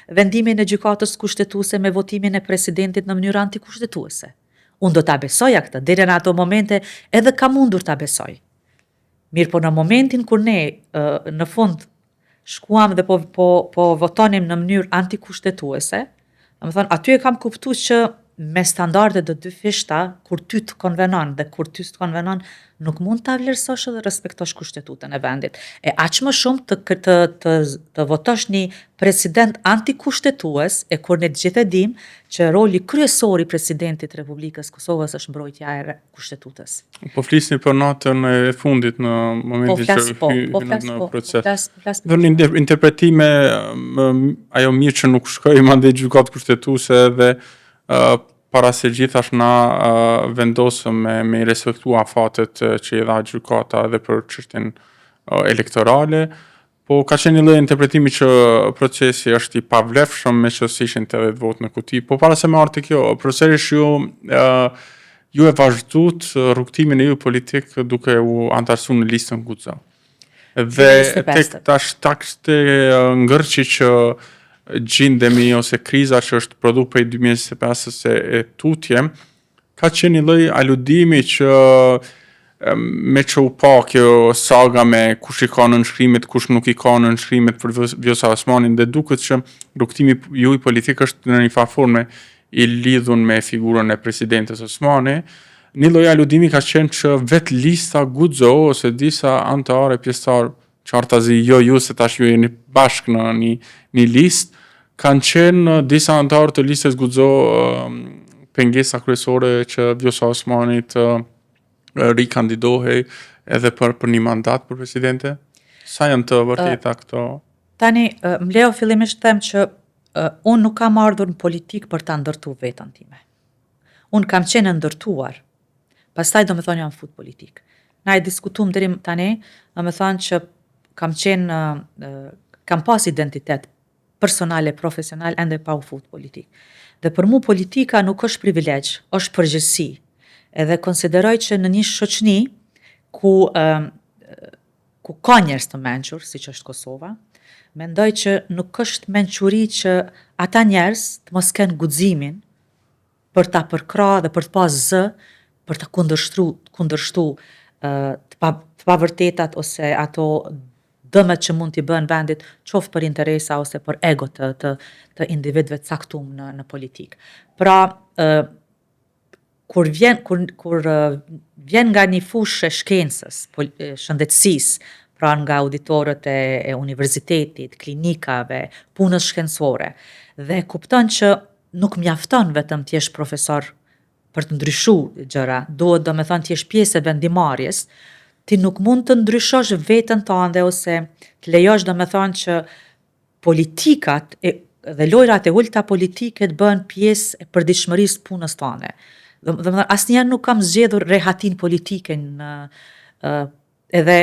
S2: vendimin e gjykatës kushtetuese me votimin e presidentit në mënyrë antikushtetuese. Unë do ta besoja këtë, deri në ato momente edhe ka mundur ta besoj. Mirë, po në momentin kur ne në fund shkuam dhe po votonim në mënyrë antikushtetuese, aty e kam kuptuar që me standarde të dy fishta, kur ty të konvenon dhe kur ty të konvenon, nuk mund ta vlerësosh dhe respektosh kushtetutën e vendit. E aq më shumë të votosh një president antikushtetues, e kur ne të gjithë e dim që roli kryesor i presidentit Republikës Kosovës është mbrojtja e kushtetues.
S1: Po flisni për natën e fundit në momentin që hynën në proces. Dhe në interpretime, ajo mirë që nuk shkoi mandej gjykatë kushtetuese dhe para se gjithash na vendosëm me i respektua fatet që i dha gjykata edhe për çështjen elektorale, po ka qenë një lloj interpretimi që procesi është i pavlefshëm me që ishin 80 votë në kuti. Po para se me artë kjo, përsërish ju e vazhduat rrugtimin e ju politik duke u antarësuar në listën Guxo. Dhe tek tash takste ngërçi që gjindemi ose kriza që është produkt prej 2025-ës e tutje, ka qenë një lloj aludimi që me që u pa kjo saga me kush i ka në nënshkrimet, kush nuk i ka në nënshkrimet për Vjosa Osmanin, dhe duket që rrugtimi juaj politik është në një farë forme i lidhur me figurën e presidentes Osmani. Një lloj aludimi ka qenë që vetë lista Guxo ose disa anëtarë pjesëtar, qartazi jo ju se tash ju jeni bashkë në një listë, kanë qenë disa anëtarë të listës Guxo pengesa kryesore që Vjosa Osmani të rikandidohej edhe për një mandat për presidente? Sa janë të vërteta këto?
S2: Tani, më lejo fillimisht them që unë nuk kam ardhur në politikë për ta ndërtuar veten time. Unë kam qenë ndërtuar, pastaj do me thonë jam fut politikë. Na e diskutuam deri tani, do me thonë që kam pas identitet personale, profesional, ende pa u fut politikë. Dhe për mu politika nuk është privilegj, është përgjegjësi. Edhe konsideroj që në një shoqni ku ka njerëz të mençur, siç është Kosova, mendoj që nuk është mençuri që ata njerëz të mos kenë guximin për ta përkrahë dhe për të pas zë, për ta kundërshtu të pavërtetat ose ato dëmet që mund t'i bën vendit, qoftë për interesa ose për ego të individëve të caktuar në politikë. Pra, kur vjen nga një fushë e shkencës, shëndetësisë, pra nga auditorët e universitetit, klinikave, punës shkencore, dhe kupton që nuk mjafton vetëm të jesh profesor për të ndryshuar gjëra, duhet do me thënë të jesh pjesë e vendimarrjes, ti nuk mund të ndryshosh veten tënde ose të lejosh do me thënë që politikat dhe lojrat e ulta politike të bëhen pjesë e përditshmërisë punës tënde. Dhe me thënë, asnjëherë nuk kam zgjedhur rehatin politike edhe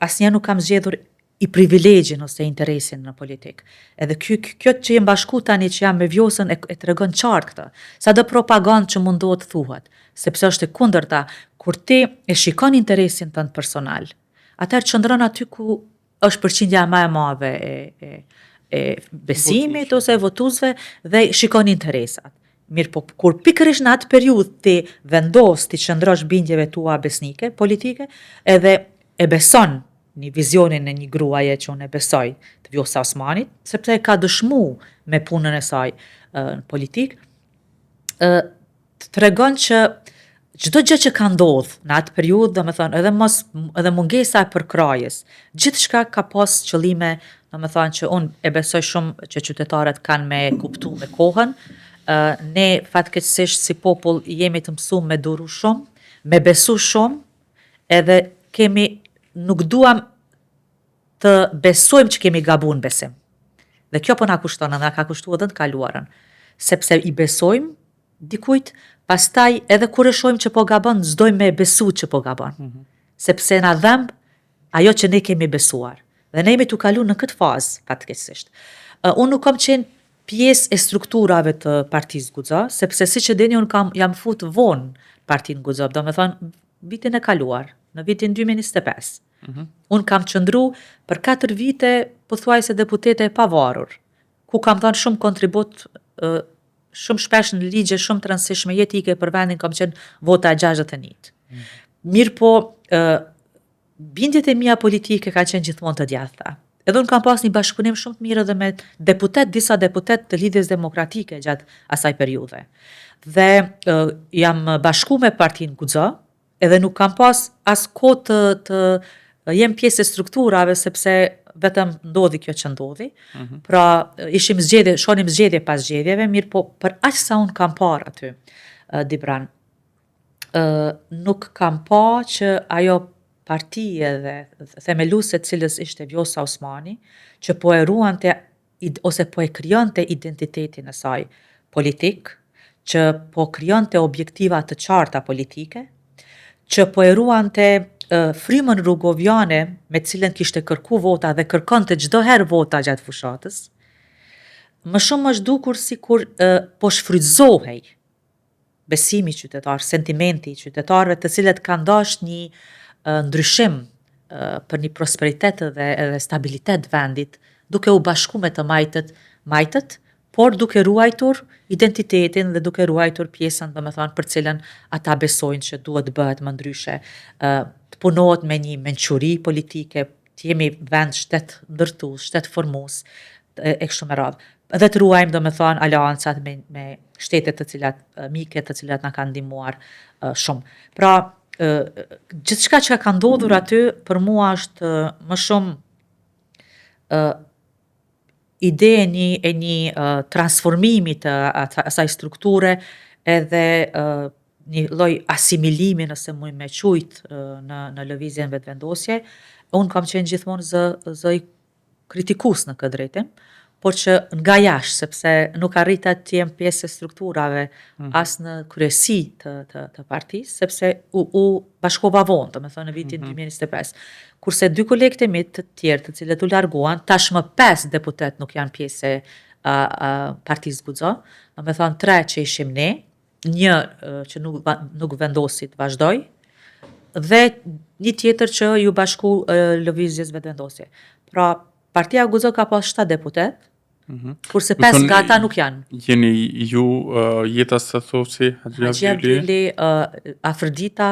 S2: asnjëherë nuk kam zgjedhur i privilegjin ose interesin në politik. Edhe kjo që jem bashku tani që jam me Vjosën e tregon qartë këtë. Sa do propagandë që mundohet thuhet, sepse është e kundërta, kur ti e shikon interesin tënd personal, atëherë qëndron aty ku është përqindja më e madhe e besimit ose e votuesve dhe shikon interesat. Mirë po, kur pikërisht në atë periudhë ti vendos ti qëndrosh bindjeve tua besnike, politike, edhe e beson një vizionin e një gruaje që unë e besoj, të Vjosa Osmanit, sepse e ka dëshmu me punën e saj në politik, të tregon që çdo gjë që ka ndodhur në atë periudhë, domethënë edhe mungesa e përkrajjes, gjithçka ka pas qëllime, domethënë që unë e besoj shumë që qytetarët kanë me kuptu me kohën. Ne fatkeqësisht si popull jemi të mësuar me duru shumë, me besu shumë, edhe nuk duam të besojmë që kemi gabu në besim. Dhe kjo po na kushton edhe na ka kushtuar edhe në kaluarën. Sepse i besojmë dikujt, pastaj edhe kur e shohim që po gabon, s'dojmë me besu që po gabon. Sepse na dhëmb ajo që ne kemi besuar. Dhe ne jemi tu kalu në këtë fazë, fatkeqësisht. Unë nuk kam qenë pjesë e strukturave të Partisë Guxo, sepse siç e dini unë jam fut vonë Partinë Guxo, domethënë vitin e kaluar, në vitin 2025. Unë kam qëndru për 4 vite pothuajse deputete e pavarur, ku kam dhënë shumë kontribut, shumë shpesh në ligje shumë të rëndësishme jetike për vendin kam qenë vota e 61. Mirë po, bindjet e mia politike ka qenë gjithmonë të djathta. Edhe unë kam pas një bashkëpunim shumë të mirë edhe me disa deputet të Lidhjes Demokratike gjatë asaj periudhe. Dhe jam bashku me Partinë Guxo, edhe nuk kam pas as kohë të jem pjesë e strukturave sepse vetëm ndodhi kjo që ndodhi. Pra shonim zgjedhje pas zgjedhjeve, mirë po për aq sa unë kam parë aty, Dibran, nuk kam pa që ajo partije dhe themeluese e cilës ishte Vjosa Osmani, që po e ruante ose po e krijonte identitetin e saj politik, që po krijonte objektiva të qarta politike, që po e ruante frymën rrugovjane me cilën kishte kërku vota dhe kërkonte çdo herë vota gjatë fushatës, më shumë është dukur sikur po shfrytëzohej besimi qytetar, sentimenti i qytetarëve të cilët kanë dashur një ndryshim për një prosperitet edhe stabilitet vendit, duke u bashku me të majtët, por duke ruajtur identitetin dhe duke ruajtur pjesën, domethënë, për cilën ata besojnë që duhet bëhet më ndryshe. Të punohet me një mençuri politike, të jemi vend shtet ndërtues, shtet formues e kështu me radhë. Dhe të ruajmë, domethënë, aleancat me shtetet të cilat mike, të cilat na kanë ndihmuar shumë. Pra, gjithçka që ka ndodhur aty për mua është më shumë ide e një transformimi të asaj strukture edhe një lloj asimilimi nëse muj me qujt në lëvizjen vetvendosje. Unë kam qenë gjithmonë zë i kritikus në këtë drejtim, por që nga jashtë, sepse nuk arrita të jem pjesë e strukturave as në kryesi të partisë, sepse u bashkova vonë, domethënë në vitin 2025. Kurse 2 kolegët e mi të tjerë të cilët u larguan, tashmë 5 deputet nuk janë pjesë e Partisë Guxo, domethënë 3 që ishim ne, 1 që nuk vendosi të vazhdoj, dhe një tjetër që ju bashku lëvizjes vetvendosje. Pra, Partia Guxo ka pas 7 deputet, kurse 5 nga ata nuk janë.
S1: Jeni ju Jeta Sathossi, Haxhia
S2: Vili, Afrodita,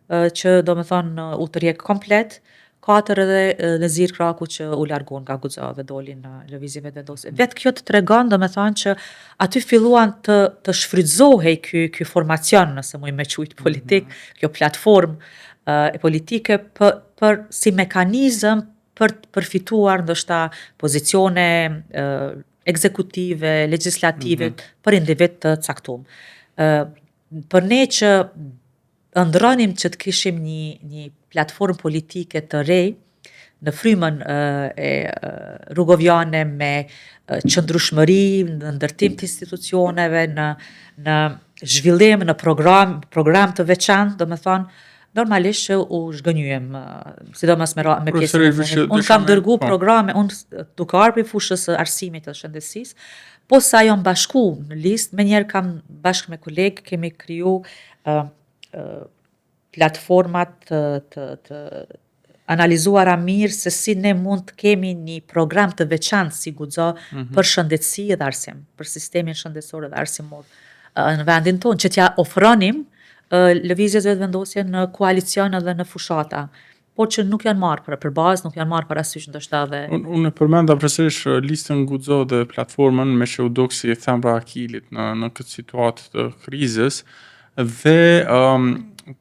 S2: që do me thonë u tërjek komplet, 4 edhe Nezir Kraku që u largon nga Guxo dhe doli në lëvizje vetvendosje. Vetë kjo të tregon, do me thonë që aty filluan të shfrytëzohej ky formacion, nëse muj me qujt politik, kjo platformë politike për si mekanizëm për të përfituar ndoshta pozicione ekzekutive, legjislative për individ të caktuar. Për ne që ndronim që të kishim një platformë politike të re në frymën e rrugovjane me qëndrueshmëri, në ndërtim të institucioneve, në zhvillim, në program të veçantë, domethënë, normalisht që u zhgënjyem, sidomos me pjesën e
S1: Profesor,
S2: fundit. Unë kam dërgu programe, unë duke ardhur prej fushës së arsimit të shëndetësisë, po sa jam bashku në listë, menjëherë kam bashkë me kolegë kemi kriju platformat të analizuara mirë se si ne mund të kemi një program të veçantë si guxo për shëndetësi dhe arsim, për sistemin shëndetësor dhe arsimor në vendin tonë, që t'ja ofronim lëvizjet vetëvendosje në koalicion edhe në fushata, por që nuk janë marrë për bazë, nuk janë marrë parasysh ndoshta dhe
S1: Unë e përmenda përsërish listën Guxo dhe platformën me që u duk si thembra akilit në këtë situatë të krizës dhe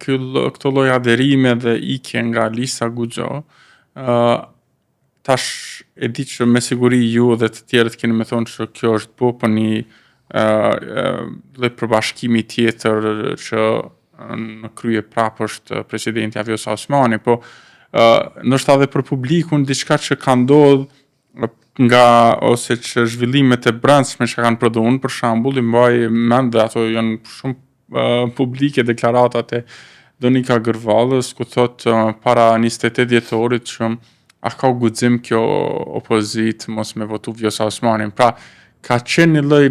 S1: këto lloj aderime dhe ikje nga lista Guxo, tash e di që me siguri ju dhe të tjerët keni me thonë që kjo është po për një lloj përbashkimi tjetër që në krye prapë është presidenti Vjosa Osmani, po ndoshta edhe për publikun diçka që ka ndodhur nga ose që zhvillimet e brendshme që kanë prodhuar, unë për shembull i mbaj mend dhe ato janë shumë publike deklaratat e Donika Gërvallës, ku thot para 28 dhjetorit që a ka guxim kjo opozit mos me votu Vjosa Osmanin. Pra, ka qenë një lloj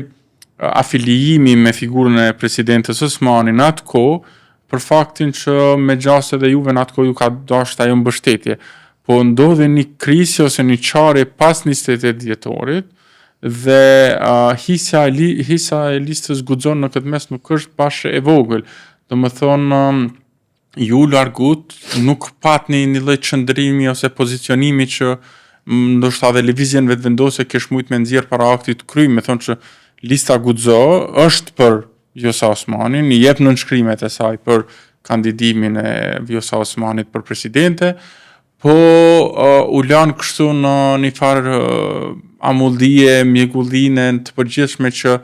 S1: afilijimi me figurën e presidentës Osmani në atë kohë, për faktin që me gjasë edhe juve në atë kohë ju ka dashur ajo mbështetje. Po ndodhi një krisë ose një çare pas 28 dhjetorit dhe hisa e listës Guxo në këtë mes nuk është bashkë e vogël. Domethënë ju largut nuk patni një lloj çndrimi ose pozicionimi që ndoshta edhe lëvizjen vetëvendosje kesh mujt me nxjerr para aktit të krymë, me thonë që lista Guxo është për Vjosa Osmanin, i jep nënshkrimet e saj për kandidimin e Vjosa Osmanit për presidente, po u lanë kështu në një farë amullije, mjegulline të përgjithshme që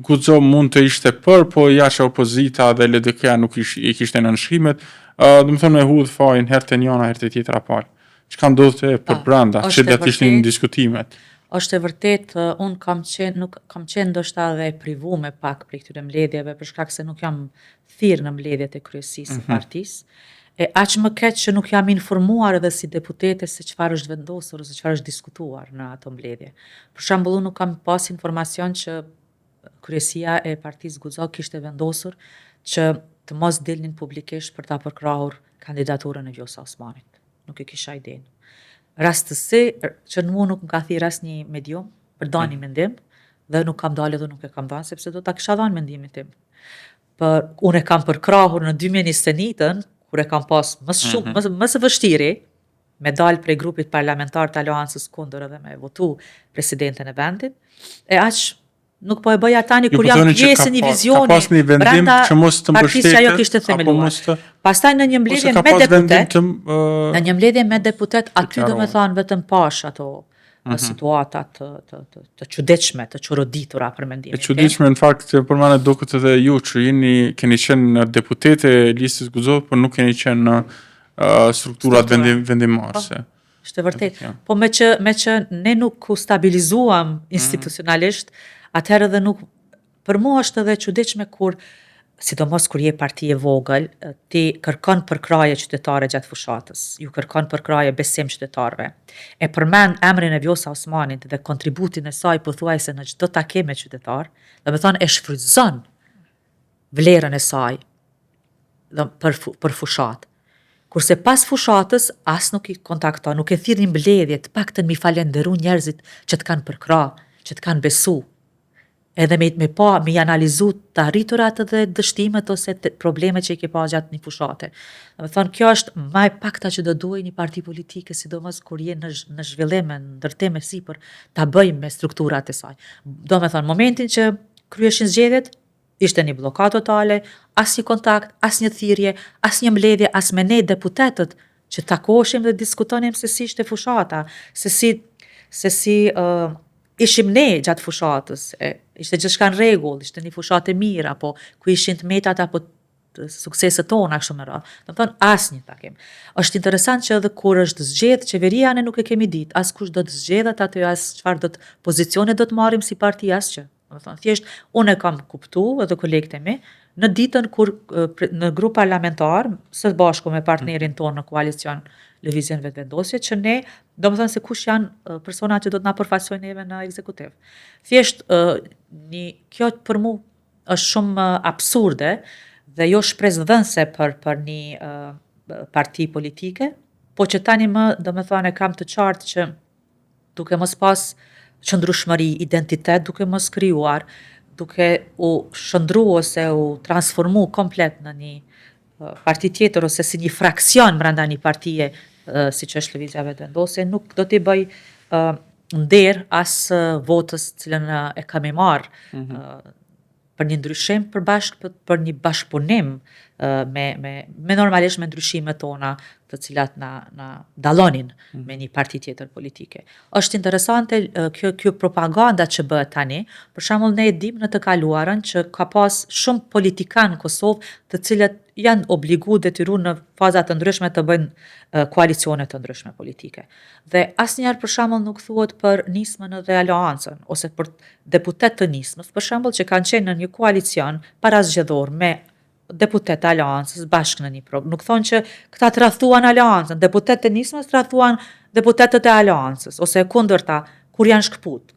S1: Guxo mund të ishte për, po jashtë opozita dhe LDK nuk i kishte nënshkrimet, do të thonë e hudh fajin herë te njëra herë te tjetra palë. Çka ndodhte për brenda, që do të ishin diskutimet.
S2: Është e vërtet, unë kam qenë ndoshta edhe e privuar pak për këtyre mbledhjeve për shkak se nuk jam thirrë në mbledhjet e kryesisë së partisë. E aq më keq që nuk jam informuar edhe si deputete se çfarë është vendosur ose çfarë është diskutuar në ato mbledhje. Për shembull, unë nuk kam pas informacion që kryesia e partisë Guxo kishte vendosur që të mos dilnin publikisht për ta përkrahur kandidaturën e Vjosa Osmanit. Nuk e kisha idenë. Rastësi që në mu nuk më ka thirrë asnjë medium për dhënë mendim dhe nuk kam dalë dhe nuk e kam dhënë sepse do ta kisha dhënë mendimin tim. Unë e kam përkrahur në 2021-ën, kur e kam pas më së vështiri me dalë prej grupit parlamentar të Aleancës Kundër edhe me votu presidenten e vendit, e aq nuk po e bëja tani kur jam pjesë e një vizioni brenda partisë që ajo kishte themeluar. Pastaj në një mbledhje me deputet, në një mbledhje me deputet, aty domethënë vetëm pash ato situatat të çuditshme, të çoroditura për mendimin tim.
S1: E çuditshme në fakt për mana duket edhe ju që keni qenë deputete e listës Guxo, por nuk keni qenë në strukturat vendimarrëse.
S2: Është vërtet. Po me që ne nuk u stabilizuam institucionalisht, atëherë edhe nuk, për mua është edhe çuditshme kur, sidomos kur je parti e vogël, ti kërkon përkraje qytetare gjatë fushatës, ju kërkon përkraje besim qytetarëve. E përmend emrin e Vjosa Osmanit dhe kontributin e saj pothuajse në çdo takim me qytetar, domethënë e shfrytëzon vlerën e saj për fushatë. Kurse pas fushatës as nuk i kontakton, nuk e thirr një mbledhje, të paktën mi falenderu njerëzit që të kanë përkrah, që të kanë besu. Edhe me analizu të arriturat edhe dështimet ose problemet që i ke pa gjatë një fushate. Dhe thonë, kjo është më e pakta që do duhet një parti politike, sidomos kur je në zhvillim, në ndërtim e sipër, ta bëjmë me strukturat e saj. Do me thonë, momentin që kryeshin zgjedhjet, ishte një blokadë totale, as një kontakt, as një thirrje, as një mbledhje, as me ne deputetët që takoheshim dhe diskutonim se si ishte fushata, se si ishim ne gjatë fushatës, ishte gjithçka në rregull, ishte një fushatë e mirë, apo ku ishin të metat apo sukseset tona kështu me radhë. Do të thonë asnjë takim. Është interesant që edhe kur është zgjedh qeveria ne nuk e kemi ditë, as kush do të zgjedhet aty, as çfarë do të pozicione do të marrim si parti, asgjë. Do të thonë thjesht unë e kam kuptuar edhe kolegët e mi, në ditën kur në grup parlamentar, së bashku me partnerin tonë në koalicion Lëvizjen Vetëvendosje, që ne, do më thënë se kush janë personat që do të na përfaqësojnë neve në ekzekutiv. Thjesht, kjo për mu është shumë absurde dhe jo shpresdhënëse për një parti politike, po që tani më, do më thënë, e kam të qartë që duke mos pas qëndrueshmëri, identitet, duke mos krijuar, duke u shëndru ose u transformu komplet në një parti tjetër ose si një fraksion brenda një partije siç është Lëvizja Vetëvendosje, nuk do t'i bëj nder as votës cilën e kam marrë për një ndryshim për një bashkëpunim me normalisht me ndryshimet tona të cilat na dallonin me një parti tjetër politike. Është interesante kjo propaganda që bëhet tani, për shembull ne e dim në të kaluarën që ka pas shumë politikanë në Kosovë të cilët janë obligu detyru në faza të ndryshme të bëjnë koalicione të ndryshme politike. Dhe asnjëherë për shembull nuk thuhet për nismën dhe aleancën ose për deputet të nismës, për shembull që kanë qenë në një koalicion parazgjedhor me deputet të aleancës bashkë në një program. Nuk thonë që këta të rrethuan aleancën, deputet të nismës të rrethuan deputetët e aleancës ose kundërta kur janë shkput.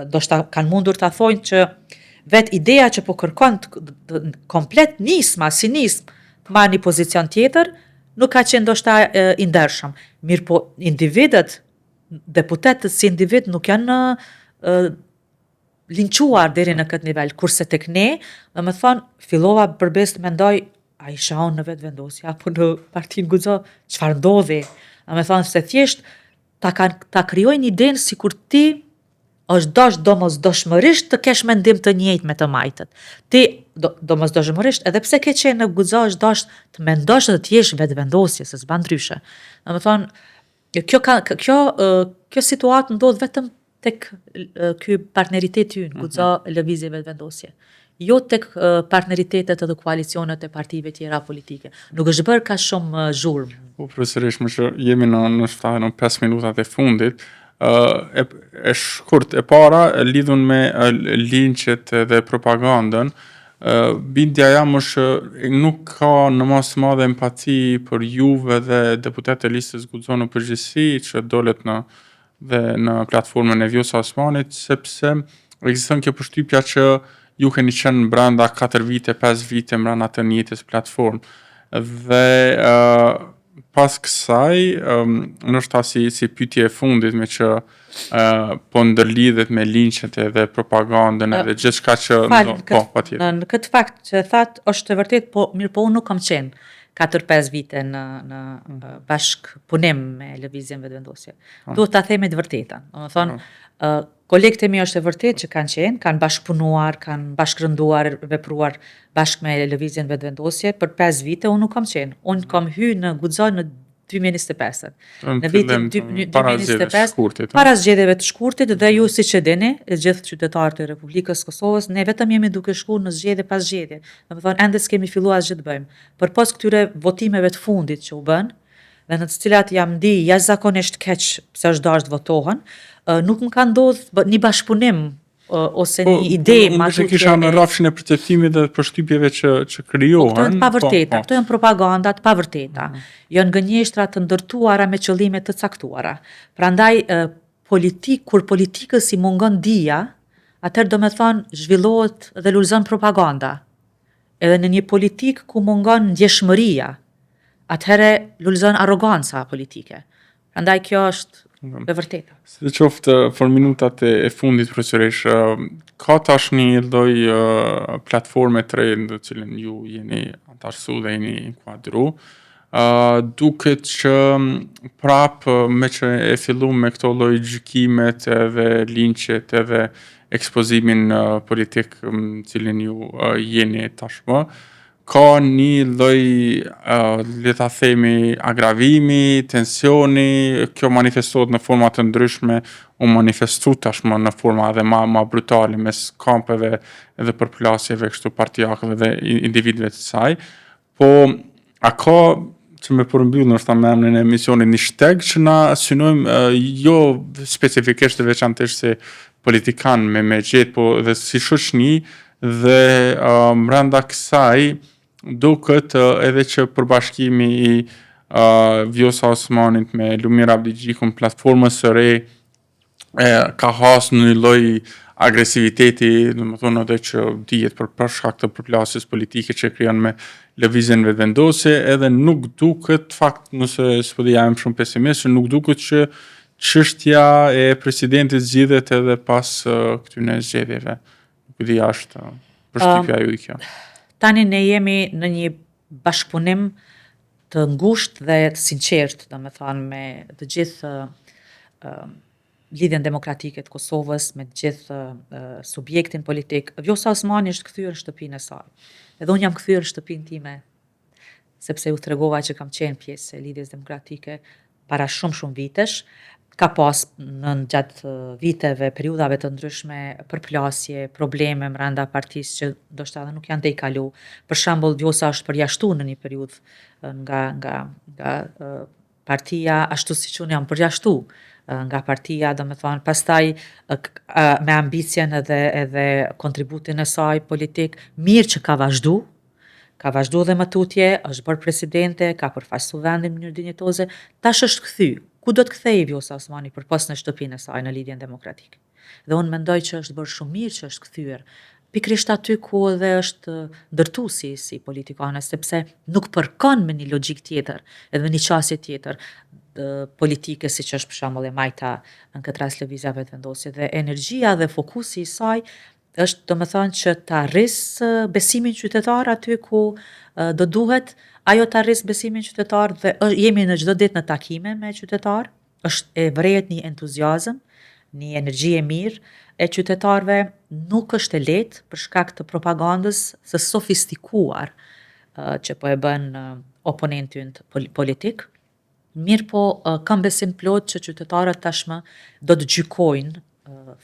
S2: Ndoshta kanë mundur ta thonë që vet ideja që po kërkon komplet nisma si nismë të marrë një pozicion tjetër, nuk ka qenë ndoshta i ndershëm. Mirë po individët, deputetët si individ nuk janë linquar deri në këtë nivel, kurse tek ne, do me thonë, fillova përbes të mendoj, a isha unë në Vetëvendosje apo në partinë Guxo, çfarë ndodhi? Do me thonë se thjesht ta krijojnë idenë sikur ti është domosdoshmërisht të kesh mendim të njëjtë me të majtët. Ti domosdoshmërisht, edhe pse ke qenë në Guxo, është dash të mendosh dhe të jesh Vetëvendosje, se s'ban ndryshe. Do me thonë, kjo situatë ndodh vetëm tek ky partneritet ynë, Guxo Lëvizje Vetëvendosje. Jo tek partneritetet edhe koalicionet e partive tjera politike. Nuk është bërë ka shumë zhurmë.
S1: Po, profesoresh, më që jemi në 5 minutat e fundit, e shkurt e para lidhun me linçet dhe propagandën, bindja jam është nuk ka në mas madhe empati për juve dhe deputetet e listës Guxo në përgjithësi që dolet në platformën e Vjosa Osmanit, sepse ekziston kjo përshtypja që ju keni qenë brenda 4 vite, 5 vite brenda të njëjtës platformë. Dhe pas kësaj, ndoshta si pyetje e fundit me që po ndërlidhet me linçet dhe propagandën edhe gjithçka që patjetër.
S2: Në këtë fakt që thatë është e vërtet, po mirë po unë nuk kam qenë 4-5 vite në bashkëpunim me Lëvizjen Vetëvendosje. Duhet ta themi të vërtetën. Do të thonë, kolegët e mi është e vërtet që kanë bashkëpunuar, kanë bashkërënduar, vepruar bashkë me Lëvizjen Vetëvendosje për 5 vite, unë nuk kam qenë. Unë kam hyrë në Guxo në 2025. Në vitin 2025, para zgjedhjeve të shkurtit dhe ju siç e dini, gjithë qytetarët e Republikës Kosovës, ne vetëm jemi duke shkuar në zgjedhje pas zgjedhje. Do të thonë ende s'kemi filluar asgjë të bëjmë. Përpos këtyre votimeve të fundit që u bën, dhe në të cilat jam ndi jashtëzakonisht keq pse është dashur të votohen, nuk më ka ndodhur një bashkëpunim ose një ide
S1: që kisha në rrafshin e perceptimit dhe përshtypjeve që krijohen.
S2: Këto janë pavërteta, këto janë propaganda të pavërteta. Janë gënjeshtra të ndërtuara me qëllime të caktuara. Prandaj kur politikës i mungon dija, atëherë do me thonë zhvillohet dhe lulëzon propaganda. Edhe në një politik ku mungon ndjeshmëria, atëherë lulëzon arroganca politike. Prandaj kjo është e vërteta.
S1: Si qoftë për minutat e fundit, profesoresh, ka tash një lloj platforme të re në cilën ju jeni antarësu dhe jeni inkuadru. Duket që prap me që e fillu me këto lloj gjykimet edhe linçet edhe ekspozimin politik në cilin ju jeni tashmë, ka një lloj, le ta themi, agravimi, tensioni, kjo manifestohet në forma të ndryshme, u manifestu tashmë në forma edhe ma brutale mes kampeve edhe përplasjeve kështu partijake dhe individëve të saj. Po, a ka që me përmbyll nështë me emrin e emisionit një shteg që na synojmë jo specifikisht dhe veçantisht se politikan me gjetë, po dhe si shoqëni dhe brenda kësaj duket edhe që përbashkimi i Vjosa Osmanit me Lumir Abdigjikun, platformës së re, ka has në një lloj agresiviteti, domethënë edhe që dihet për shkak të përplasjes politike që krijon me lëvizjen vetëvendose, edhe nuk duket fakt, nëse s'po di jam shumë pesimist, që nuk duket që çështja e presidentit zgjidhet edhe pas këtyre zgjedhjeve. Nuk e di, është përshtypja ju kjo.
S2: Tani ne jemi në një bashkëpunim të ngushtë dhe të sinqertë, domethënë me të gjithë Lidhjen Demokratike të Kosovës, me të gjithë subjektin politik. Vjosa Osmani është kthyer në shtëpinë e saj. Edhe unë jam kthyer në shtëpinë time, sepse u tregova që kam qenë pjesë e Lidhjes Demokratike para shumë vitesh. Ka pas gjatë viteve, periudhave të ndryshme, përplasje, probleme brenda partisë që ndoshta edhe nuk janë të i kalu. Për shembull, Vjosa është përjashtuar në një periudhë nga partia, ashtu siç unë jam përjashtuar nga partia, domethënë pastaj me ambicjen edhe kontributin e saj politik, mirë që ka vazhdu dhe më tutje, është bërë presidente, ka përfaqësuar vendin në mënyrë dinjitoze, tash është kthy. Ku do të kthehej Vjosa Osmani përpas në shtëpinë e saj në Lidhjen Demokratike? Dhe unë mendoj që është bërë shumë mirë që është kthyer, pikërisht aty ku edhe është ndërtuesi si politikane, sepse nuk përkon me një logjik tjetër, edhe një qasje tjetër politike, siç është për shembull e Majta në këtë rast lëvizja vetëvendosje, dhe energjia dhe fokusi i saj është domethënë që ta arrisë besimin qytetar aty ku do duhet, ajo ta arrisë besimin qytetar dhe jemi në çdo ditë në takime me qytetar, është e vërejt një entuziazëm, një energji e mirë e qytetarëve, nuk është e lehtë për shkak të propagandës së sofistikuar që po e bën oponenti ynë politik. Mirë po, kam besim plot që qytetarët tashmë do të gjykojnë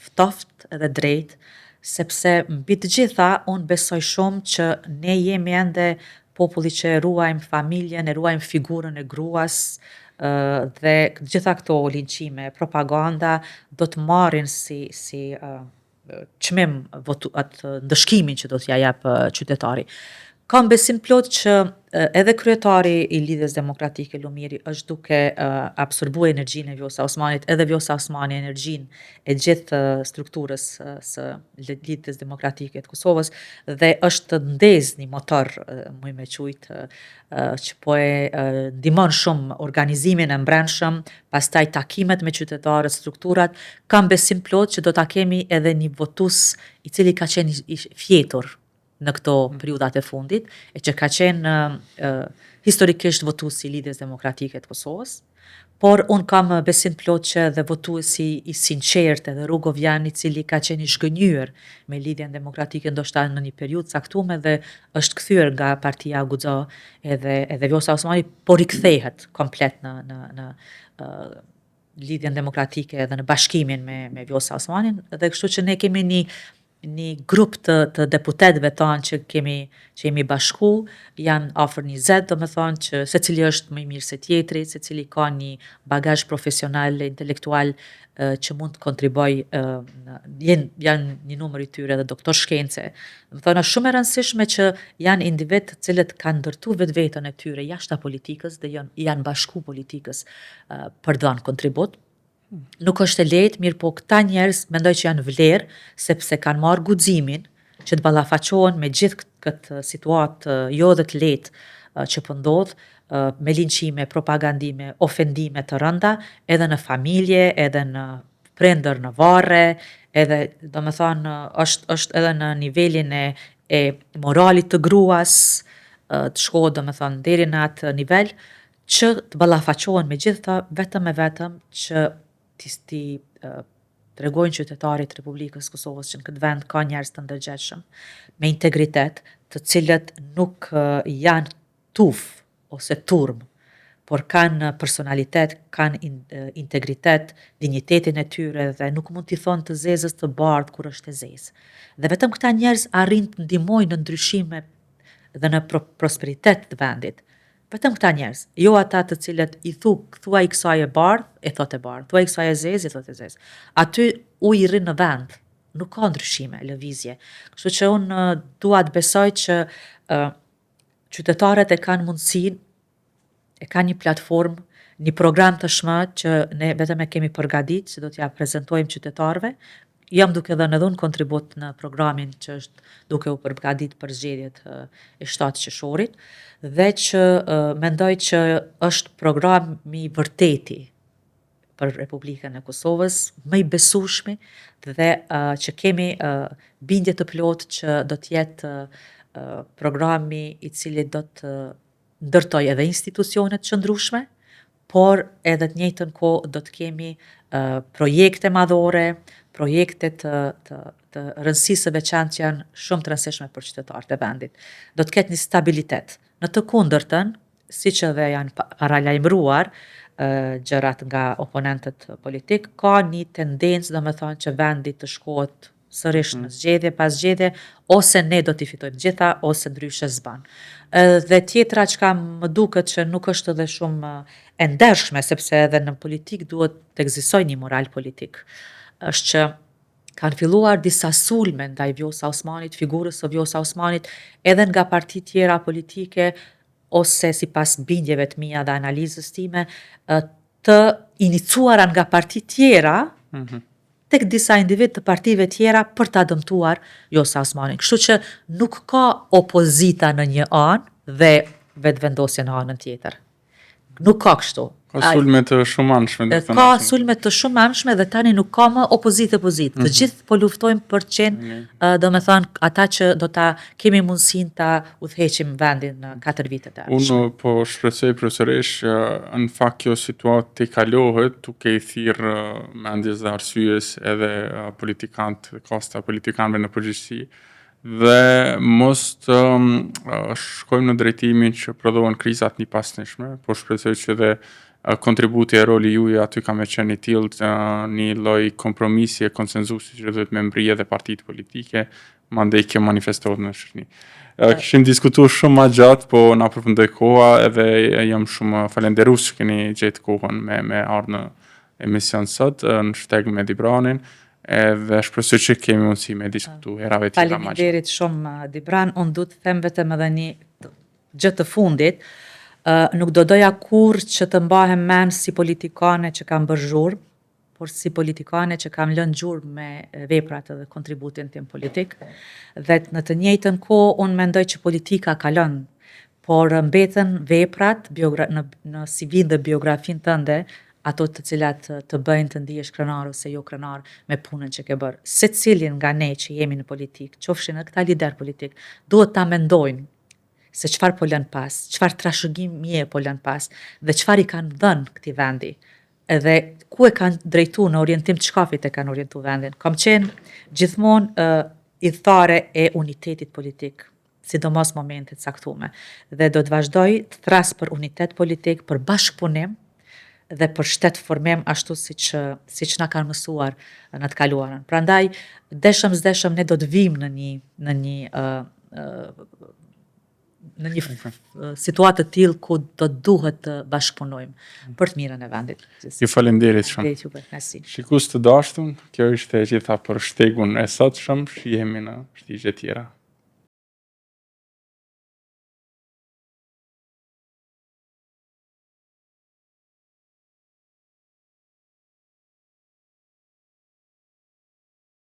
S2: ftoftë edhe drejt, sepse mbi të gjitha unë besoj shumë që ne jemi ende populli që e ruajmë familjen, e ruajmë figurën e gruas, dhe gjitha këto linqime, propaganda do të marrin si çmim atë ndëshkimin që do t'ja jap qytetari. Kam besim plot që edhe kryetari i Lidhjes Demokratike Lumiri është duke absorbu energjinë e Vjosa Osmanit, edhe Vjosa Osmani energjinë e gjithë strukturës së Lidhjes Demokratike të Kosovës, dhe është ndezë një motor, muj me qujt, që po e ndihmon shumë organizimin e mbrëmshëm, pastaj takimet me qytetarët, strukturat. Kam besim plot që do ta kemi edhe një votues i cili ka qenë i fjetur në këto periudhat e fundit, e që ka qenë historikisht votuesi i Lidhjes Demokratike të Kosovës, por unë kam besim plot që dhe votuesi i sinqert edhe Rrugovjan, i cili ka qenë i zhgënjur me Lidhjen Demokratike ndoshta në një periudhë caktuar dhe është kthyer nga partia Guxo, edhe Vjosa Osmani po rikthehet komplet në Lidhjen Demokratike edhe në bashkimin me Vjosa Osmanin, dhe kështu që ne kemi një grup të deputetëve tanë që jemi bashku, janë afër 20, domethënë që secili është më i mirë se tjetri, secili ka një bagazh profesional e intelektual që mund të kontriboj, janë një numër i tyre dhe doktor shkence. Domethënë është shumë e rëndësishme që janë individ të cilët kanë ndërtuar vetveten e tyre jashta politikës dhe janë bashku politikës për të dhënë kontribut. Nuk është e lehtë, mirë po këta njerëz mendoj që janë vlerë, sepse kanë marrë guximin që të ballafaqohen me gjithë këtë situatë jo dhe të lehtë që po ndodh, me linqime, propagandime, ofendime të rënda, edhe në familje, edhe në prindër në varre, edhe domethënë është edhe në nivelin e moralit të gruas, të shkohet domethënë deri në atë nivel që të ballafaqohen me gjithë vetëm që ti tregojnë qytetarit të Republikës Kosovës që në këtë vend ka njerëz të ndërgjegjshëm, me integritet, të cilët nuk janë tuf ose turm, por kanë personalitet, kanë integritet, dinjitetin e tyre dhe nuk mund t'i thonë të zezës të bardhë kur është e zezë. Dhe vetëm këta njerëz arrin të ndihmojnë në ndryshime dhe në prosperitet të vendit. Vetëm këta njerëz, jo ata të cilët i thuaj kësaj e bardhë, e thot e bardhë, thuaj kësaj e zezë, e thot e zezë. Aty uji rrin në vend, nuk ka ndryshime, lëvizje. Kështu që unë dua të besoj që qytetarët e kanë mundësinë, e kanë një platformë, një program tashmë që ne vetëm e kemi përgatitur që do t'ja prezantojmë qytetarëve. Jam duke dhënë edhe unë kontribut në programin që është duke u përgatitur për zgjedhjet e 7 qershorit dhe që mendoj që është programi i vërteti për Republikën e Kosovës, më i besueshmi dhe që kemi bindje të plotë që do të jetë programi i cili do të ndërtoj edhe institucionet qëndrueshme, por edhe të njëjtën kohë do të kemi projekte madhore, projekte të rëndësisë së veçantë që janë shumë të rëndësishme për qytetarët e vendit. Do të ketë një stabilitet. Në të kundërtën, siç edhe janë paralajmëruar gjërat nga oponentët politik, ka një tendencë, domethënë, që vendi të shkohet sërish në zgjedhje pas zgjedhje, ose ne do t'i fitojmë gjitha, ose ndryshe s'ban. Dhe tjetra çka më duket që nuk është edhe shumë e ndershme, sepse edhe në politik duhet të ekzistojë një moral politik, është që kanë filluar disa sulme ndaj Vjosa Osmanit, figurës së Vjosa Osmanit, edhe nga parti tjera politike, ose sipas bindjeve të mia dhe analizës time, të inicuara nga parti tjera, tek disa individ të partive tjera për ta dëmtuar Vjosa Osmanin. Kështu që nuk ka opozita në një anë dhe vetëvendosje në anën tjetër. Nuk ka kështu.
S1: Ka sulme të shumëanshme.
S2: Ka sulme të shumëanshme dhe tani nuk ka më opozitë. Të gjithë po luftojmë për qenë, domethënë ata që do ta kemi mundësinë ta udhëheqim vendin në 4 vitet e ardhshme.
S1: Unë po shpresoj profesoresh në fakt kjo situatë të kalohet duke i thirrë mendjes dhe arsyes edhe kasta politikanëve në përgjithësi dhe mos të shkojmë në drejtimin që prodhohen krizat një pasnjëshme, po shpresoj që dhe kontributi e roli juaj aty ka me qenë i tillë një lloj kompromisi e konsenzusi që duhet me mbrije edhe partitë politike, mandej kjo manifestohet në shoqëri. Kishim diskutuar shumë më gjatë, po na përfundoi koha edhe jam shumë falenderues që keni gjetë kohën me ardhur në emision sot në shteg me Dibranin. Edhe shpresoj që kemi mundësi me diskutu herave tjera më gjatë.
S2: Faleminderit shumë Dibran, unë du të them vetëm edhe një gjë të fundit. Nuk do doja kurrë që të mbahem mend si politikane që kam bërë zhurmë, por si politikane që kam lënë gjurmë me veprat edhe kontributin tim politik. Dhe në të njëjtën kohë unë mendoj që politika kalon, por mbeten veprat në CV dhe biografinë tënde, ato të cilat të bëjnë të ndihesh krenar ose jo krenar me punën që ke bërë. Secilin nga ne që jemi në politikë, qofshin edhe këta lider politik, duhet ta mendojnë se çfarë po lën pas, çfarë trashëgimie po lën pas dhe çfarë i kanë dhënë këtij vendi. Edhe ku e kanë drejtuar në orientim të shkafit e kanë orientuar vendin. Kam qenë gjithmonë idhëtare e unitetit politik, sidomos momente të caktuara. Dhe do të vazhdoj të thras për unitet politik, për bashkëpunim dhe për shtetformim ashtu siç na kanë mësuar në të kaluarën. Prandaj deshëm s'deshëm ne do të vijmë në një situatë të tillë ku do duhet të bashkëpunojmë për të mirën e vendit.
S1: Ju falenderit shumë. Shikues të dashur, kjo ishte e gjitha për shtegun e sotshëm, shihemi në shtigje tjera.